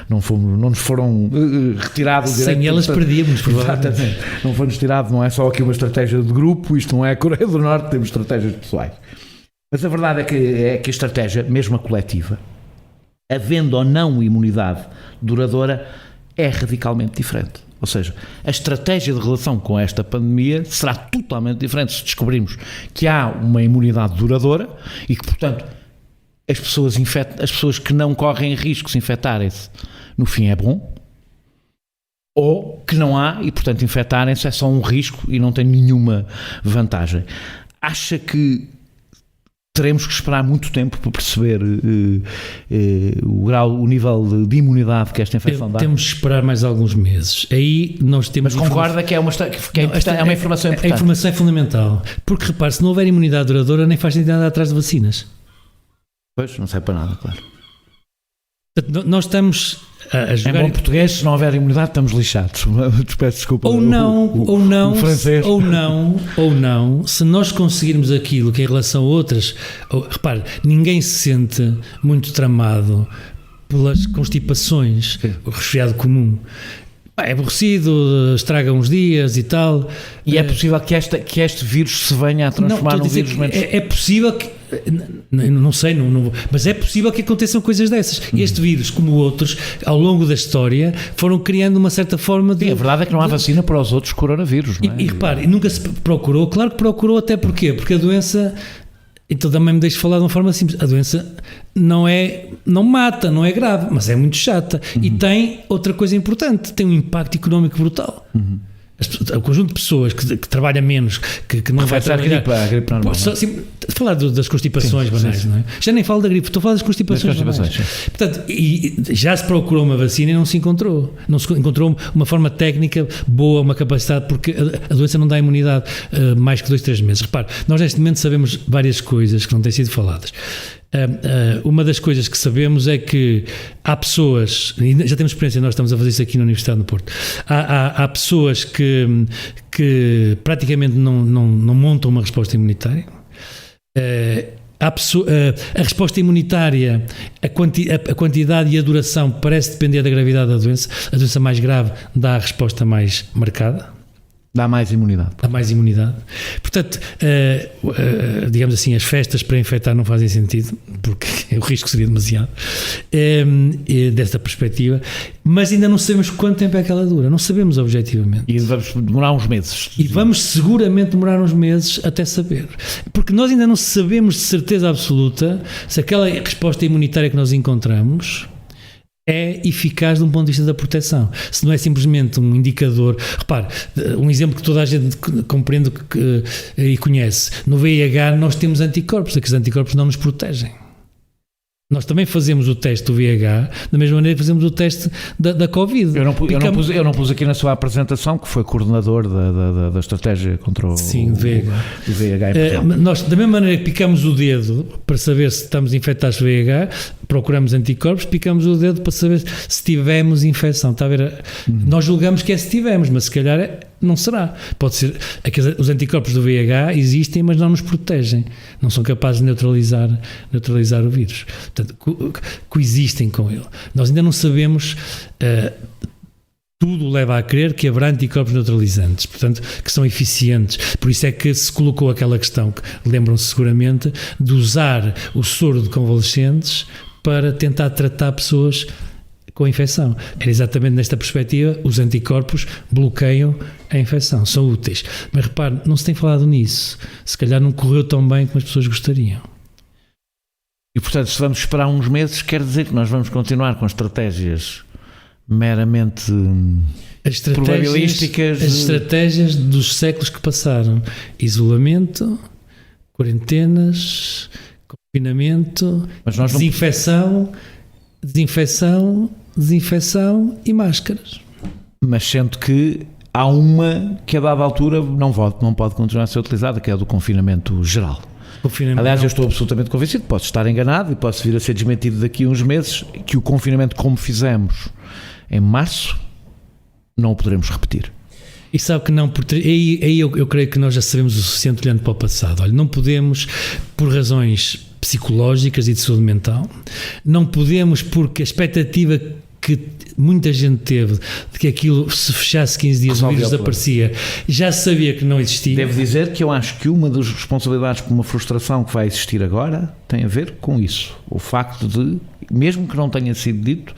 B: nos foram retirados o direito.
C: Sem elas perdíamos, provavelmente.
B: Exatamente. Não foi-nos tirado, não é só aqui uma estratégia de grupo, isto não é a Coreia do Norte, temos estratégias pessoais. Mas a verdade é que a estratégia, mesmo a coletiva, havendo ou não imunidade duradoura, é radicalmente diferente. Ou seja, a estratégia de relação com esta pandemia será totalmente diferente se descobrirmos que há uma imunidade duradoura e que, portanto, as pessoas que não correm risco de se infectarem-se, no fim é bom. ou que não há e, portanto, infectarem-se é só um risco e não tem nenhuma vantagem. Acha que teremos que esperar muito tempo para perceber o nível de imunidade que esta infecção dá?
C: Temos que esperar mais alguns meses. Aí nós temos...
B: Mas concorda que é uma informação importante?
C: A informação é fundamental. Porque, repare, se não houver imunidade duradoura, nem faz sentido andar atrás de vacinas.
B: Pois, não sei para nada, claro.
C: Nós estamos a jogar...
B: Em bom português, se não houver imunidade, estamos lixados. Peço desculpa.
C: Ou
B: francês.
C: ou não, se nós conseguirmos aquilo que em relação a outras... repare, ninguém se sente muito tramado pelas constipações, o resfriado comum. É aborrecido, estraga uns dias e tal.
B: E é possível que este vírus se venha a transformar num vírus menos...
C: É possível que... Não sei, mas é possível que aconteçam coisas dessas. Este vírus, como outros, ao longo da história, foram criando uma certa forma de...
B: Sim, a verdade é que não há vacina para os outros coronavírus, não é?
C: E repare, nunca se procurou, claro que procurou, até porquê? Porque a doença... Então também me deixo falar de uma forma simples. A doença não mata, não é grave, mas é muito chata. E tem outra coisa importante, tem um impacto económico brutal. O conjunto de pessoas que trabalha menos, que não vai trabalhar... A gripe normal. Falar das constipações banais, não é? Já nem falo da gripe, estou a falar das constipações banais. Portanto, e já se procurou uma vacina e não se encontrou. Não se encontrou uma forma técnica boa, uma capacidade, porque a doença não dá imunidade mais que 2-3 meses. Repare, nós neste momento sabemos várias coisas que não têm sido faladas. Uma das coisas que sabemos é que há pessoas, e já temos experiência, nós estamos a fazer isso aqui na Universidade do Porto, há pessoas que praticamente não montam uma resposta imunitária. A resposta imunitária, a quantidade e a duração parece depender da gravidade da doença. A doença mais grave dá a resposta mais marcada.
B: Dá mais imunidade.
C: Dá mais imunidade. Portanto, digamos assim, as festas para infectar não fazem sentido, porque o risco seria demasiado, desta perspectiva, mas ainda não sabemos quanto tempo é que ela dura, não sabemos objetivamente.
B: E vamos demorar uns meses.
C: E vamos seguramente demorar uns meses até saber, porque nós ainda não sabemos de certeza absoluta se aquela resposta imunitária que nós encontramos é eficaz de um ponto de vista da proteção. Se não é simplesmente um indicador... Repare, um exemplo que toda a gente compreende e conhece. No VIH nós temos anticorpos, aqueles anticorpos não nos protegem. Nós também fazemos o teste do VIH da mesma maneira que fazemos o teste da Covid.
B: Eu não pus aqui na sua apresentação, que foi coordenador da estratégia contra o VIH.
C: Nós, da mesma maneira que picamos o dedo para saber se estamos infectados por VIH, procuramos anticorpos, picamos o dedo para saber se tivemos infecção. Está a ver? Nós julgamos que é se tivemos, mas se calhar não será. Pode ser. Os anticorpos do VIH existem, mas não nos protegem. Não são capazes de neutralizar o vírus. Portanto, coexistem com ele. Nós ainda não sabemos... tudo leva a crer que haverá anticorpos neutralizantes, portanto, que são eficientes. Por isso é que se colocou aquela questão, que lembram-se seguramente, de usar o soro de convalescentes para tentar tratar pessoas com infecção. Era exatamente nesta perspectiva, os anticorpos bloqueiam a infecção, são úteis. Mas repare, não se tem falado nisso. Se calhar não correu tão bem como as pessoas gostariam.
B: E portanto, se vamos esperar uns meses, quer dizer que nós vamos continuar com estratégias meramente probabilísticas.
C: As estratégias dos séculos que passaram: isolamento, quarentenas, confinamento, desinfecção e máscaras.
B: Mas sendo que há uma que a dada altura não pode continuar a ser utilizada, que é a do confinamento geral. Aliás, eu estou absolutamente convencido, posso estar enganado e posso vir a ser desmentido daqui a uns meses, que o confinamento como fizemos em março não o poderemos repetir.
C: E sabe que não, aí eu creio que nós já sabemos o suficiente olhando para o passado. Olha, não podemos, por razões psicológicas e de saúde mental, não podemos porque a expectativa que muita gente teve de que aquilo se fechasse 15 dias o vírus desaparecia, já sabia que não existia.
B: Devo dizer que eu acho que uma das responsabilidades por uma frustração que vai existir agora tem a ver com isso. O facto de, mesmo que não tenha sido dito,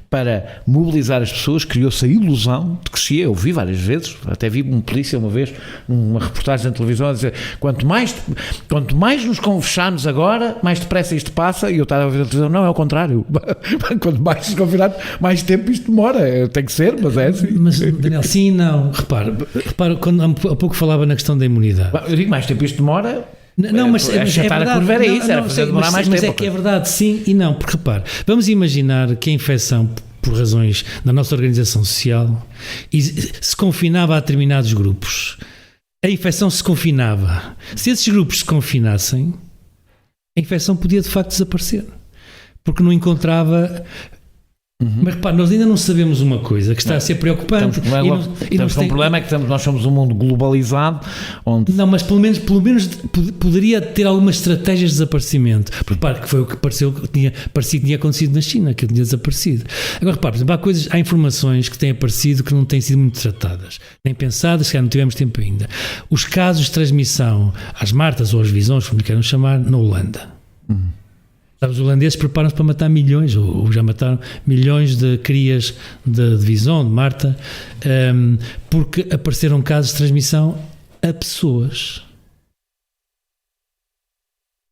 B: para mobilizar as pessoas, criou-se a ilusão de que se eu vi várias vezes, até vi um polícia uma vez, numa reportagem na televisão, a dizer, quanto mais nos conversarmos agora, mais depressa isto passa, e eu estava a ver a televisão, não, é o contrário. Quanto mais nos conversarmos, mais tempo isto demora. Tem que ser, mas é assim.
C: Mas, Daniel, sim e não. Repara, quando há pouco falava na questão da imunidade.
B: Eu digo, mais tempo isto demora...
C: Não, mas é verdade.
B: A curva era isso, era fazer demorar mais tempo.
C: Mas é que é verdade, sim e não. Porque, repare, vamos imaginar que a infecção, por razões da nossa organização social, se confinava a determinados grupos. A infecção se confinava. Se esses grupos se confinassem, a infecção podia, de facto, desaparecer. Porque não encontrava... Mas repare, nós ainda não sabemos uma coisa que está a ser preocupante.
B: O problema é que nós somos um mundo globalizado onde...
C: Não, mas pelo menos poderia ter algumas estratégias de desaparecimento. Repare que foi o que parecia que tinha acontecido na China, que ele tinha desaparecido. Agora repare, por exemplo, há informações que têm aparecido que não têm sido muito tratadas, nem pensadas, se calhar não tivemos tempo ainda. Os casos de transmissão às martas ou às visões, como queiram chamar, na Holanda. Os holandeses preparam-se para matar milhões, ou já mataram milhões de crias de visão, de marta, porque apareceram casos de transmissão a pessoas.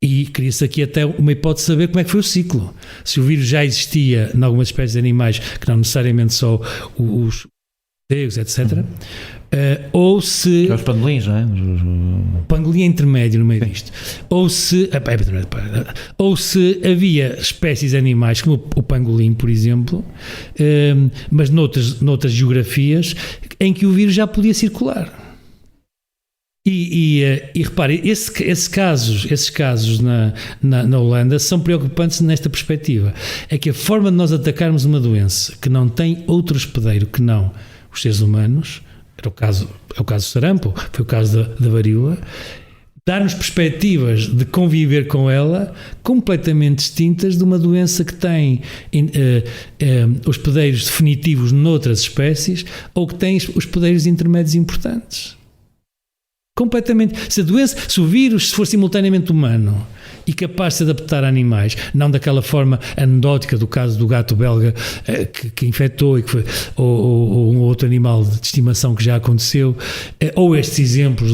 C: E cria-se aqui até uma hipótese de saber como é que foi o ciclo. Se o vírus já existia em algumas espécies de animais, que não necessariamente só os morcegos, etc., ou se...
B: Os pangolins, não é?
C: O pangolim é intermédio no meio disto. Ou se havia espécies de animais, como o pangolim, por exemplo, mas noutras geografias, em que o vírus já podia circular. E repare, esses casos na Holanda são preocupantes nesta perspectiva. É que a forma de nós atacarmos uma doença que não tem outro hospedeiro que não os seres humanos, é o caso do sarampo, foi o caso da varíola, dar-nos perspectivas de conviver com ela completamente distintas de uma doença que tem hospedeiros definitivos noutras espécies ou que tem hospedeiros intermédios importantes. Completamente. Se o vírus for simultaneamente humano e capaz de se adaptar a animais, não daquela forma anedótica do caso do gato belga que infectou ou um outro animal de estimação que já aconteceu, ou estes exemplos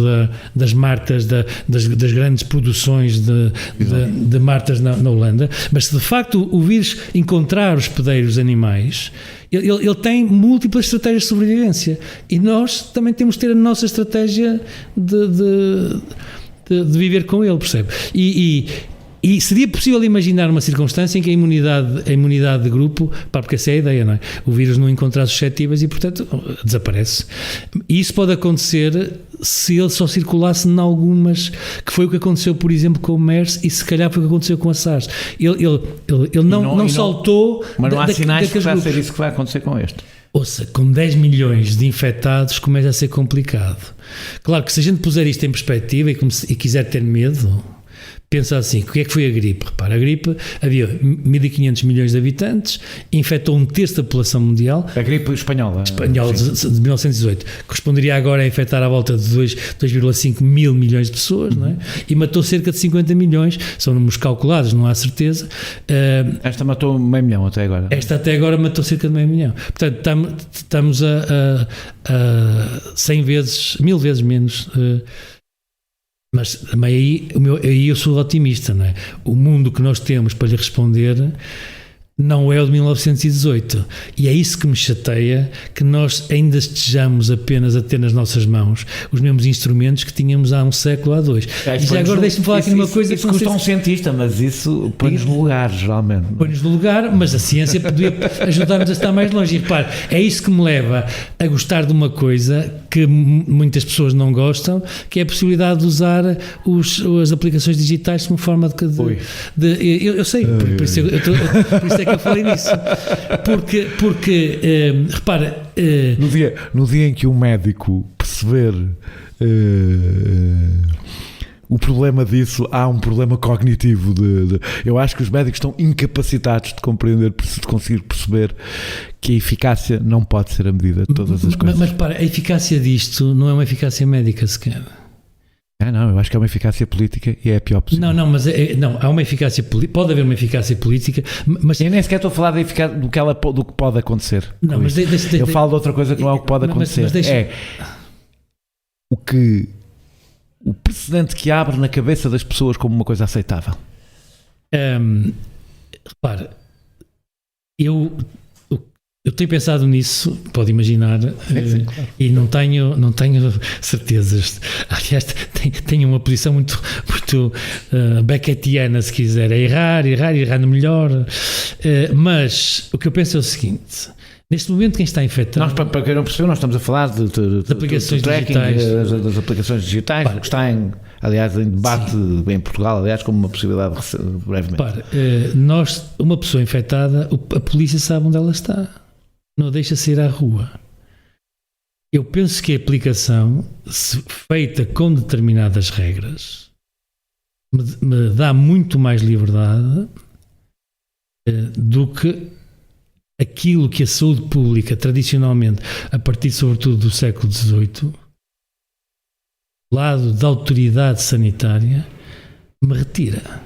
C: das martas, das grandes produções de martas na Holanda, mas se de facto o vírus encontrar hospedeiros animais, ele tem múltiplas estratégias de sobrevivência e nós também temos de ter a nossa estratégia de viver com ele, percebe? E seria possível imaginar uma circunstância em que a imunidade de grupo, porque essa é a ideia, não é? O vírus não encontrar suscetíveis e, portanto, desaparece. E isso pode acontecer se ele só circulasse em algumas, que foi o que aconteceu, por exemplo, com o MERS e se calhar foi o que aconteceu com a SARS. Ele não saltou...
B: Mas não há sinais que vai ser isso que vai acontecer com este.
C: Ouça, com 10 milhões de infectados começa a ser complicado. Claro que se a gente puser isto em perspectiva e quiser ter medo... Pensa assim, o que é que foi a gripe? Repara, a gripe havia 1.500 milhões de habitantes, infectou um terço da população mundial.
B: A gripe espanhola.
C: Espanhola de 1918. Corresponderia agora a infectar à volta de 2,5 mil milhões de pessoas, não é? E matou cerca de 50 milhões, são números calculados, não há certeza.
B: Esta matou meio milhão até agora.
C: Esta até agora matou cerca de meio milhão. Portanto, estamos a 100 vezes, 1000 vezes menos... Mas também aí eu sou otimista, não é? O mundo que nós temos para lhe responder não é o de 1918. E é isso que me chateia, que nós ainda estejamos apenas a ter nas nossas mãos os mesmos instrumentos que tínhamos há um século, há dois. E já agora deixe-me falar aqui numa coisa...
B: Isso custa um cientista, mas isso põe-nos no lugar, geralmente.
C: Põe-nos no lugar, mas a ciência poderia ajudar-nos a estar mais longe. E repare, é isso que me leva a gostar de uma coisa que muitas pessoas não gostam, que é a possibilidade de usar as aplicações digitais como forma eu sei, por isso é que eu falei nisso. Porque repara...
B: No dia em que o médico perceber o problema disso, há um problema cognitivo. Eu acho que os médicos estão incapacitados de compreender, de conseguir perceber que a eficácia não pode ser a medida de todas as coisas.
C: Mas repara, a eficácia disto não é uma eficácia médica sequer.
B: Não, eu acho que é uma eficácia política e é a pior possível.
C: Não, mas há uma eficácia política, pode haver uma eficácia política, mas
B: eu nem sequer estou a falar do que pode acontecer.
C: Não, mas
B: eu falo de outra coisa que não é o que pode acontecer. É o precedente que abre na cabeça das pessoas como uma coisa aceitável.
C: Repare, eu tenho pensado nisso, pode imaginar,
B: sim, claro.
C: E não tenho certezas. Aliás, tenho uma posição muito Beckettiana, se quiser, é errar no melhor. Mas o que eu penso é o seguinte: neste momento, quem está infectado.
B: Para quem não percebeu, nós estamos a falar de
C: aplicações
B: tracking,
C: digitais.
B: Das aplicações digitais, que está em debate em Portugal, aliás, como uma possibilidade brevemente.
C: Uma pessoa infectada, a polícia sabe onde ela está. Não a deixa sair à rua. Eu penso que a aplicação, feita com determinadas regras, me dá muito mais liberdade do que aquilo que a saúde pública, tradicionalmente, a partir sobretudo do século XVIII, do lado da autoridade sanitária, me retira.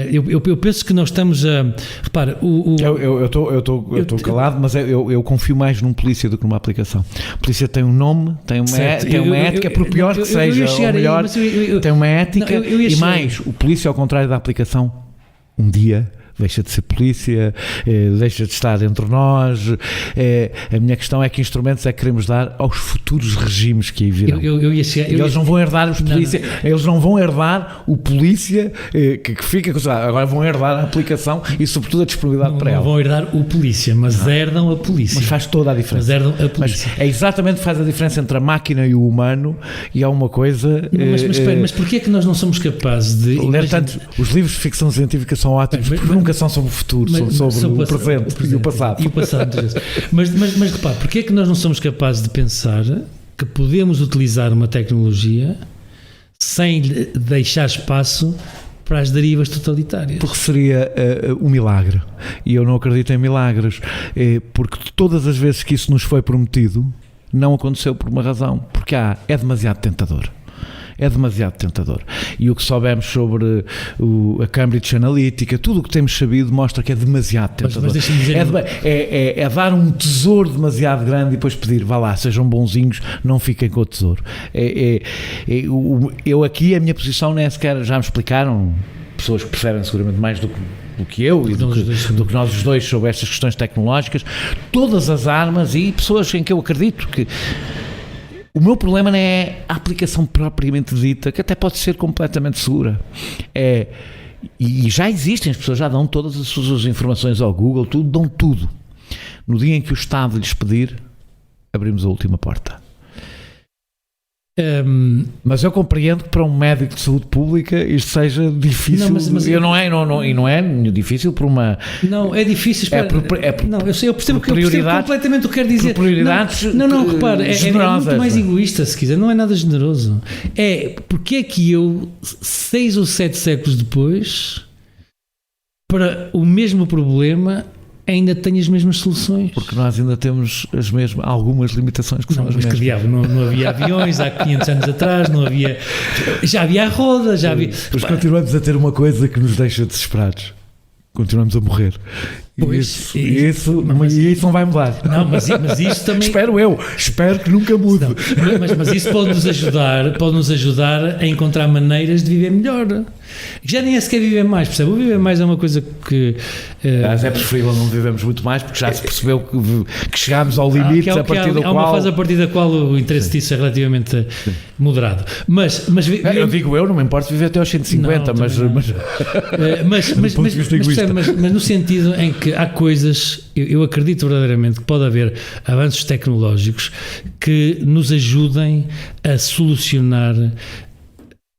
C: Eu penso que nós estamos a... Repara,
B: Eu estou calado, mas eu confio mais num polícia do que numa aplicação. A polícia tem um nome, tem uma ética, por pior que seja, ou melhor, tem uma ética, e mais, o polícia, ao contrário da aplicação, um dia deixa de ser polícia, deixa de estar entre nós. A minha questão é que instrumentos é que queremos dar aos futuros regimes que aí virão. Eles não vão herdar os polícia, eles não vão herdar o polícia que fica, agora vão herdar a aplicação e sobretudo a disponibilidade para ela.
C: Não vão herdar o polícia, mas herdam a polícia.
B: Mas faz toda a diferença.
C: Mas herdam a polícia.
B: Mas é exatamente o que faz a diferença entre a máquina e o humano, e há uma coisa...
C: Mas porquê é que nós não somos capazes de...
B: Portanto, os livros de ficção científica são ótimos, porque nunca são sobre o futuro, são sobre o presente e o passado.
C: Mas repare, porquê é que nós não somos capazes de pensar que podemos utilizar uma tecnologia sem deixar espaço para as derivas totalitárias?
B: Porque seria um milagre, e eu não acredito em milagres, porque todas as vezes que isso nos foi prometido não aconteceu por uma razão, porque é demasiado tentador. É demasiado tentador. E o que soubemos sobre a Cambridge Analytica, tudo o que temos sabido mostra que é demasiado tentador. Mas dizer... é dar um tesouro demasiado grande e depois pedir, vá lá, sejam bonzinhos, não fiquem com o tesouro. Eu aqui, a minha posição nem sequer, já me explicaram, pessoas que percebem seguramente mais do que eu e do que nós os dois sobre estas questões tecnológicas, todas as armas e pessoas em que eu acredito que... O meu problema não é a aplicação propriamente dita, que até pode ser completamente segura. E já existem, as pessoas já dão todas as suas informações ao Google, dão tudo. No dia em que o Estado lhes pedir, abrimos a última porta. Mas eu compreendo que para um médico de saúde pública isto seja difícil. Não é difícil por uma...
C: Não, é difícil. Eu percebo completamente o que quer dizer.
B: Por prioridades
C: repare, é muito mais egoísta, se quiser. Não é nada generoso. Porque é que eu, 6 ou 7 séculos depois, para o mesmo problema... ainda tem as mesmas soluções.
B: Porque nós ainda temos algumas limitações que são as mesmas.
C: Que diabo, não havia aviões há 500 anos atrás, já havia a roda,
B: Mas continuamos a ter uma coisa que nos deixa desesperados. Continuamos a morrer. Isso não vai mudar.
C: Não, mas isso também...
B: Espero que nunca mude.
C: Mas isso pode nos ajudar a encontrar maneiras de viver melhor. Já nem é sequer viver mais, percebe? O viver mais é uma coisa que...
B: Mas é preferível não vivemos muito mais, porque já se percebeu que chegámos ao limite a partir do qual...
C: Há uma fase a partir da qual o interesse disso é relativamente moderado. Mas
B: não me importa viver até aos 150,
C: mas no sentido em que há coisas, eu acredito verdadeiramente que pode haver avanços tecnológicos que nos ajudem a solucionar.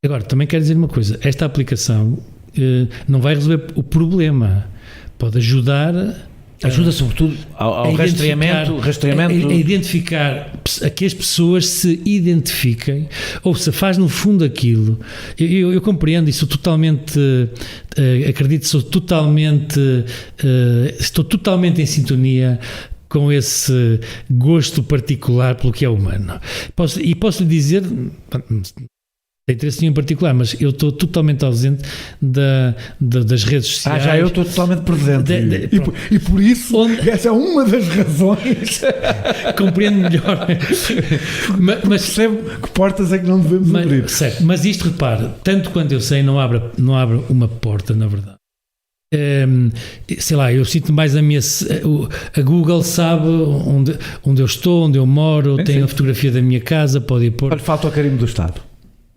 C: Agora, também quero dizer uma coisa, esta aplicação não vai resolver o problema, pode ajudar...
B: Ajuda sobretudo ao rastreamento.
C: A identificar, a que as pessoas se identifiquem, ou se faz no fundo aquilo. Eu compreendo e sou totalmente, acredito, estou totalmente em sintonia com esse gosto particular pelo que é humano. Posso lhe dizer, tem interesse nenhum em particular, mas eu estou totalmente ausente das redes sociais.
B: Já eu estou totalmente presente. E por isso, essa é uma das razões.
C: Compreendo melhor. mas
B: percebo que portas é que não devemos abrir.
C: Certo, mas isto, repare, tanto quanto eu sei, não abre uma porta, na verdade. Sei lá, eu sinto mais a Google sabe onde eu estou, onde eu moro, tem a fotografia da minha casa, pode ir pôr.
B: Olha, falta o carimbo do Estado.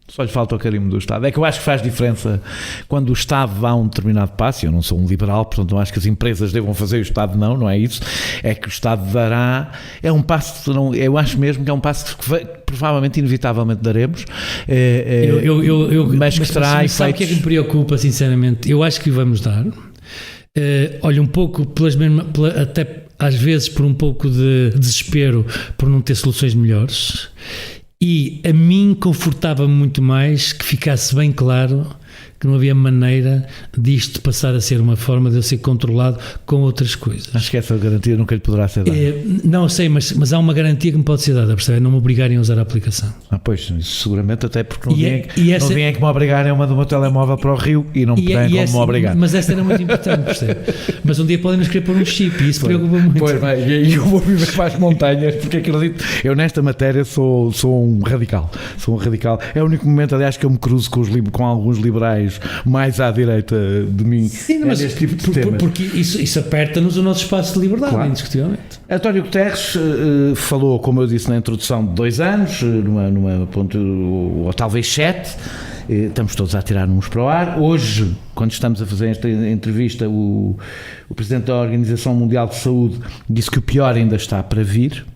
B: Só lhe falta o carimbo do Estado. É que eu acho que faz diferença quando o Estado dá um determinado passo. Eu não sou um liberal, portanto não acho que as empresas devam fazer, o Estado não é isso. É que o Estado dará, é um passo, eu acho mesmo que é um passo que provavelmente, inevitavelmente daremos, mas que terá efeitos.
C: Sabe o que é que me preocupa, sinceramente? Eu acho que vamos dar. Olha, um pouco até às vezes por um pouco de desespero por não ter soluções melhores. E a mim confortava muito mais que ficasse bem claro que não havia maneira disto passar a ser uma forma de eu ser controlado com outras coisas.
B: Acho que essa garantia nunca lhe poderá ser dada.
C: Não sei, mas há uma garantia que me pode ser dada, percebe? Não me obrigarem a usar a aplicação.
B: Pois, seguramente, até porque não vêm que me obrigarem a uma do meu telemóvel para o Rio e não podem como me obrigar.
C: Mas essa era muito importante, percebe? Mas um dia podem nos querer pôr um chip e isso preocupa muito.
B: Pois bem, e aí eu vou viver para as montanhas, porque acredito, eu nesta matéria sou um radical. É o único momento, aliás, que eu me cruzo com alguns liberais mais à direita de mim.
C: Sim, mas
B: neste tipo de temas.
C: Porque isso aperta-nos o nosso espaço de liberdade, claro. Indiscutivelmente.
B: António Guterres falou, como eu disse na introdução, de 2 anos, numa ponto, ou talvez 7. Estamos todos a atirar uns para o ar. Hoje, quando estamos a fazer esta entrevista, o Presidente da Organização Mundial de Saúde disse que o pior ainda está para vir.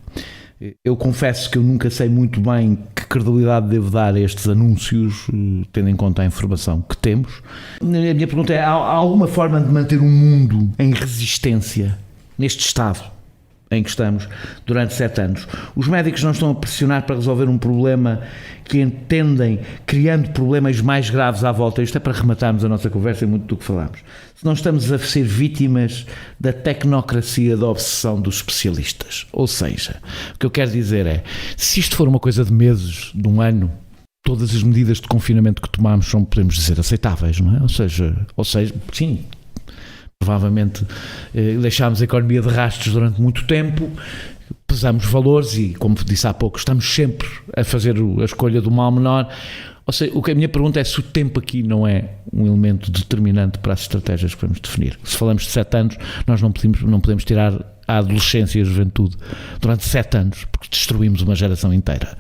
B: Eu confesso que eu nunca sei muito bem que credibilidade devo dar a estes anúncios, tendo em conta a informação que temos. A minha pergunta é, há alguma forma de manter o mundo em resistência neste estado em que estamos durante 7 anos? Os médicos não estão a pressionar para resolver um problema que entendem, criando problemas mais graves à volta. Isto é para rematarmos a nossa conversa e muito do que falamos. Se não estamos a ser vítimas da tecnocracia da obsessão dos especialistas. Ou seja, o que eu quero dizer é, se isto for uma coisa de meses, de um ano, todas as medidas de confinamento que tomamos são, podemos dizer, aceitáveis, não é? Ou seja, sim, provavelmente deixámos a economia de rastros durante muito tempo, pesamos valores e, como disse há pouco, estamos sempre a fazer a escolha do mal menor. Ou seja, a minha pergunta é se o tempo aqui não é um elemento determinante para as estratégias que vamos definir. Se falamos de 7 anos, nós não podemos tirar a adolescência e a juventude durante 7 anos, porque destruímos uma geração inteira.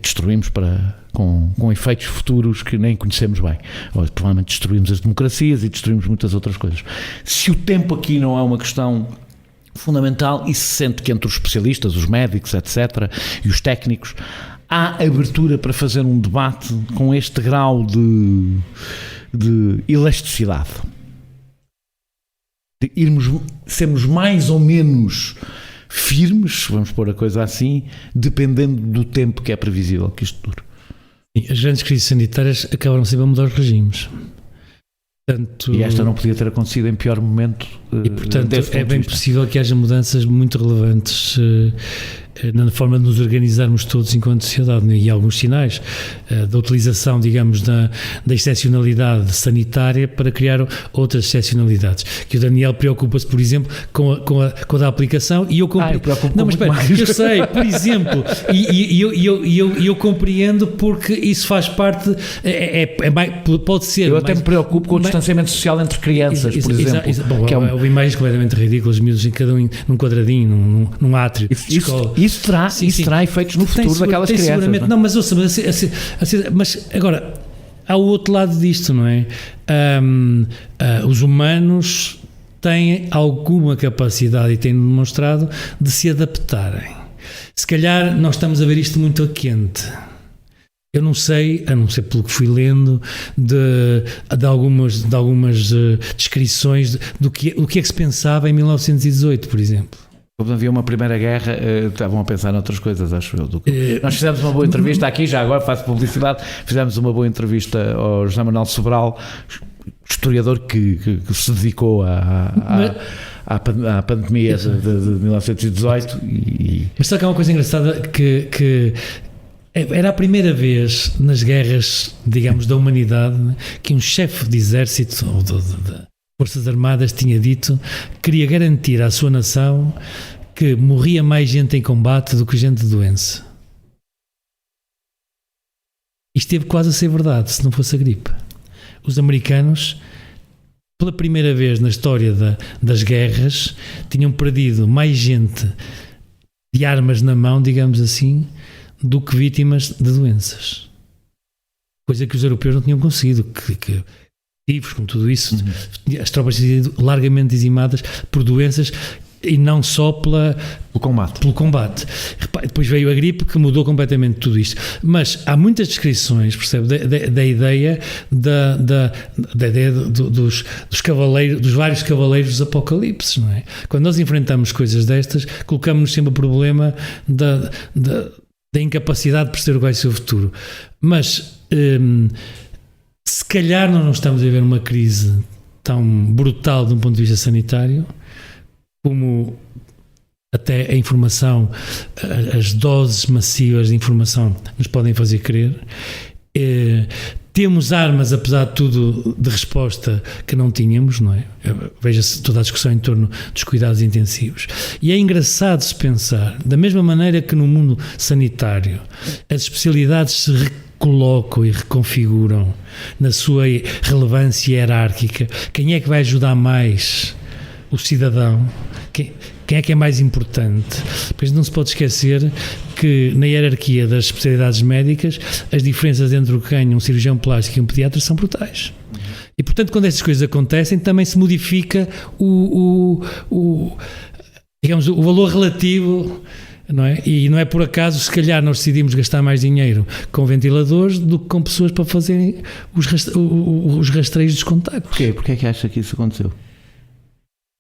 B: Destruímos com efeitos futuros que nem conhecemos bem. Ou, provavelmente destruímos as democracias e destruímos muitas outras coisas. Se o tempo aqui não é uma questão fundamental e se sente que entre os especialistas, os médicos, etc., e os técnicos, há abertura para fazer um debate com este grau de elasticidade. De sermos mais ou menos firmes, vamos pôr a coisa assim, dependendo do tempo que é previsível que isto dure.
C: As grandes crises sanitárias acabaram sempre a mudar os regimes. Portanto,
B: e esta não podia ter acontecido em pior momento.
C: E, portanto, é bem possível que haja mudanças muito relevantes na forma de nos organizarmos todos enquanto sociedade, e alguns sinais da utilização, digamos, da excepcionalidade sanitária para criar outras excepcionalidade. Que o Daniel preocupa-se, por exemplo, com a da aplicação, e eu compreendo. Não, mas espera, eu sei, por exemplo, e eu compreendo, porque isso faz parte, pode ser.
B: Eu até me preocupo com o distanciamento social entre crianças, por exemplo.
C: Bom,
B: que
C: houve imagens completamente ridículas, miúdos em cada um num quadradinho, num átrio.
B: Isso terá efeitos no futuro daquelas crianças.
C: Seguramente, não, mas ouça, mas agora há o outro lado disto, não é? Os humanos têm alguma capacidade, e têm demonstrado, de se adaptarem. Se calhar nós estamos a ver isto muito a quente. Eu não sei, a não ser pelo que fui lendo, de algumas descrições do que é que se pensava em 1918, por exemplo.
B: Quando havia uma primeira guerra, estavam a pensar noutras coisas, acho eu. Nós fizemos uma boa entrevista aqui, já agora faço publicidade, fizemos uma boa entrevista ao José Manuel Sobral, historiador que se dedicou à pandemia de 1918
C: Mas sabe que há uma coisa engraçada que era a primeira vez nas guerras, digamos, da humanidade, que um chefe de exército ou de Forças Armadas tinha dito que queria garantir à sua nação que morria mais gente em combate do que gente de doença. Isto teve quase a ser verdade, se não fosse a gripe. Os americanos, pela primeira vez na história das guerras, tinham perdido mais gente de armas na mão, digamos assim, do que vítimas de doenças. Coisa que os europeus não tinham conseguido, que com tudo isso, as tropas tinham sido largamente dizimadas por doenças e não só pelo combate. Depois veio a gripe que mudou completamente tudo isto. Mas há muitas descrições, percebe, da ideia dos cavaleiros, dos vários cavaleiros dos apocalipses, não é? Quando nós enfrentamos coisas destas, colocamos-nos sempre o problema da incapacidade de perceber o que vai ser o futuro. Mas se calhar nós não estamos a ver uma crise tão brutal de um ponto de vista sanitário como até a informação, as doses massivas de informação nos podem fazer crer. Temos armas, apesar de tudo, de resposta que não tínhamos, não é? Veja-se toda a discussão em torno dos cuidados intensivos. E é engraçado se pensar, da mesma maneira que no mundo sanitário as especialidades se recolocam e reconfiguram na sua relevância hierárquica, quem é que vai ajudar mais o cidadão? Quem é que é mais importante? Pois não se pode esquecer que na hierarquia das especialidades médicas as diferenças entre o que ganha um cirurgião plástico e um pediatra são brutais. E portanto, quando estas coisas acontecem, também se modifica o valor relativo, não é? E não é por acaso, se calhar nós decidimos gastar mais dinheiro com ventiladores do que com pessoas para fazerem os rastreios dos contactos.
B: Porquê? Porquê é que acha que isso aconteceu?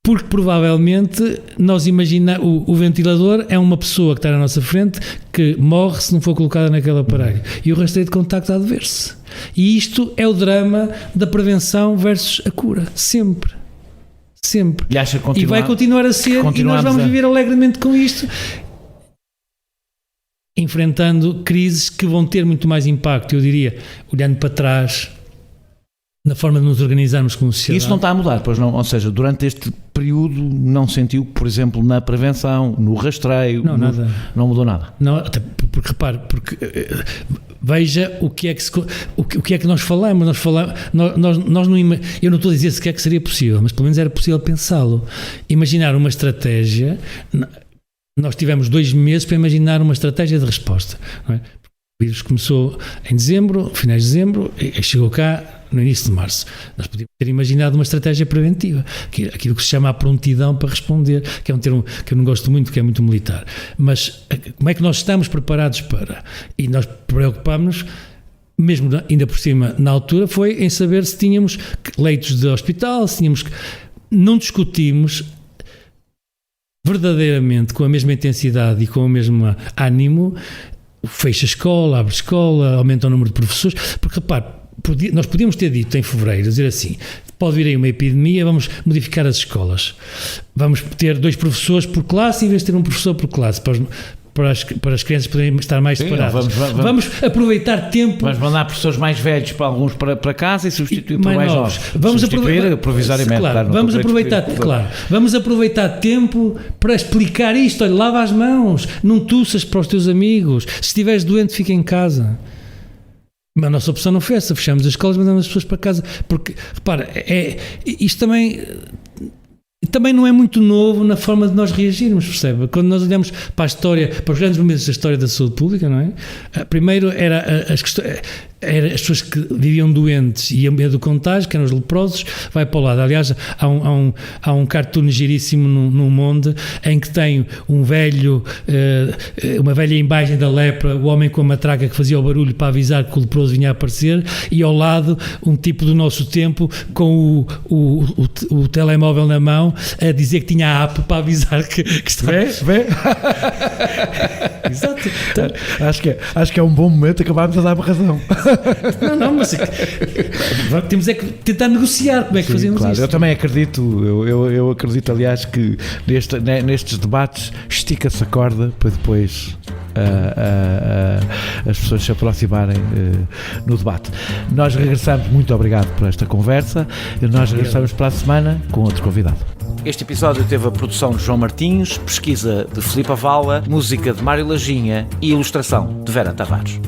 C: Porque provavelmente nós imaginamos, o ventilador é uma pessoa que está na nossa frente que morre se não for colocada naquele aparelho, e o rastreio de contacto há de ver-se. E isto é o drama da prevenção versus a cura, sempre. E vai continuar a ser, e nós vamos viver alegremente com isto, enfrentando crises que vão ter muito mais impacto, eu diria, olhando para trás, na forma de nos organizarmos como sociedade.
B: Isso não está a mudar, pois não? Ou seja, durante este período não sentiu que, por exemplo, na prevenção, no rastreio,
C: nada.
B: Não mudou nada?
C: Não, até porque repare, veja o que é que nós falamos. Nós não, eu não estou a dizer sequer que seria possível, mas pelo menos era possível pensá-lo. Imaginar uma estratégia. Nós tivemos 2 meses para imaginar uma estratégia de resposta, não é? O vírus começou em dezembro, finais de dezembro, e chegou cá no início de março. Nós podíamos ter imaginado uma estratégia preventiva, aquilo que se chama a prontidão para responder, que é um termo que eu não gosto muito, que é muito militar. Mas como é que nós estamos preparados para? E nós preocupámos-nos, mesmo ainda por cima, na altura, foi em saber se tínhamos leitos de hospital, se tínhamos... Não discutimos verdadeiramente com a mesma intensidade e com o mesmo ânimo, fecha a escola, abre a escola, aumenta o número de professores, porque repare, nós podíamos ter dito em fevereiro, dizer assim, pode vir aí uma epidemia, vamos modificar as escolas, vamos ter 2 professores por classe em vez de ter um professor por classe, para as crianças poderem estar mais separadas. Vamos aproveitar tempo.
B: Vamos mandar professores mais velhos para alguns para casa e substituir por mais novos.
C: Vamos aproveitar
B: provisoriamente.
C: Claro, vamos aproveitar tempo para explicar isto. Olha, lava as mãos, não tussas para os teus amigos. Se estiveres doente, fica em casa. Mas a nossa opção não foi essa. Fechamos as escolas, mandamos as pessoas para casa. Porque, repara, isto também não é muito novo na forma de nós reagirmos, percebe? Quando nós olhamos para a história, para os grandes momentos da história da saúde pública, não é? Primeiro era as pessoas que viviam doentes e iam medo do contágio, que eram os leprosos, vai para o lado. Aliás, há um cartoon giríssimo no Monde em que tem um velho, uma velha imagem da lepra, o homem com a matraca que fazia o barulho para avisar que o leproso vinha a aparecer, e ao lado um tipo do nosso tempo com o telemóvel na mão a dizer que tinha a app para avisar que estava...
B: Vê?
C: Exato. Então,
B: Acho que é um bom momento, acabámos a dar-me razão.
C: não, mas temos é que tentar negociar como é que
B: Sim,
C: fazemos
B: claro.
C: isto.
B: Eu também acredito, eu acredito, aliás, que nestes debates estica-se a corda para depois as pessoas se aproximarem no debate. Nós regressamos, muito obrigado por esta conversa, nós regressamos para a semana com outro convidado. Este episódio teve a produção de João Martins, pesquisa de Filipe Avala, música de Mário Lajinha e ilustração de Vera Tavares.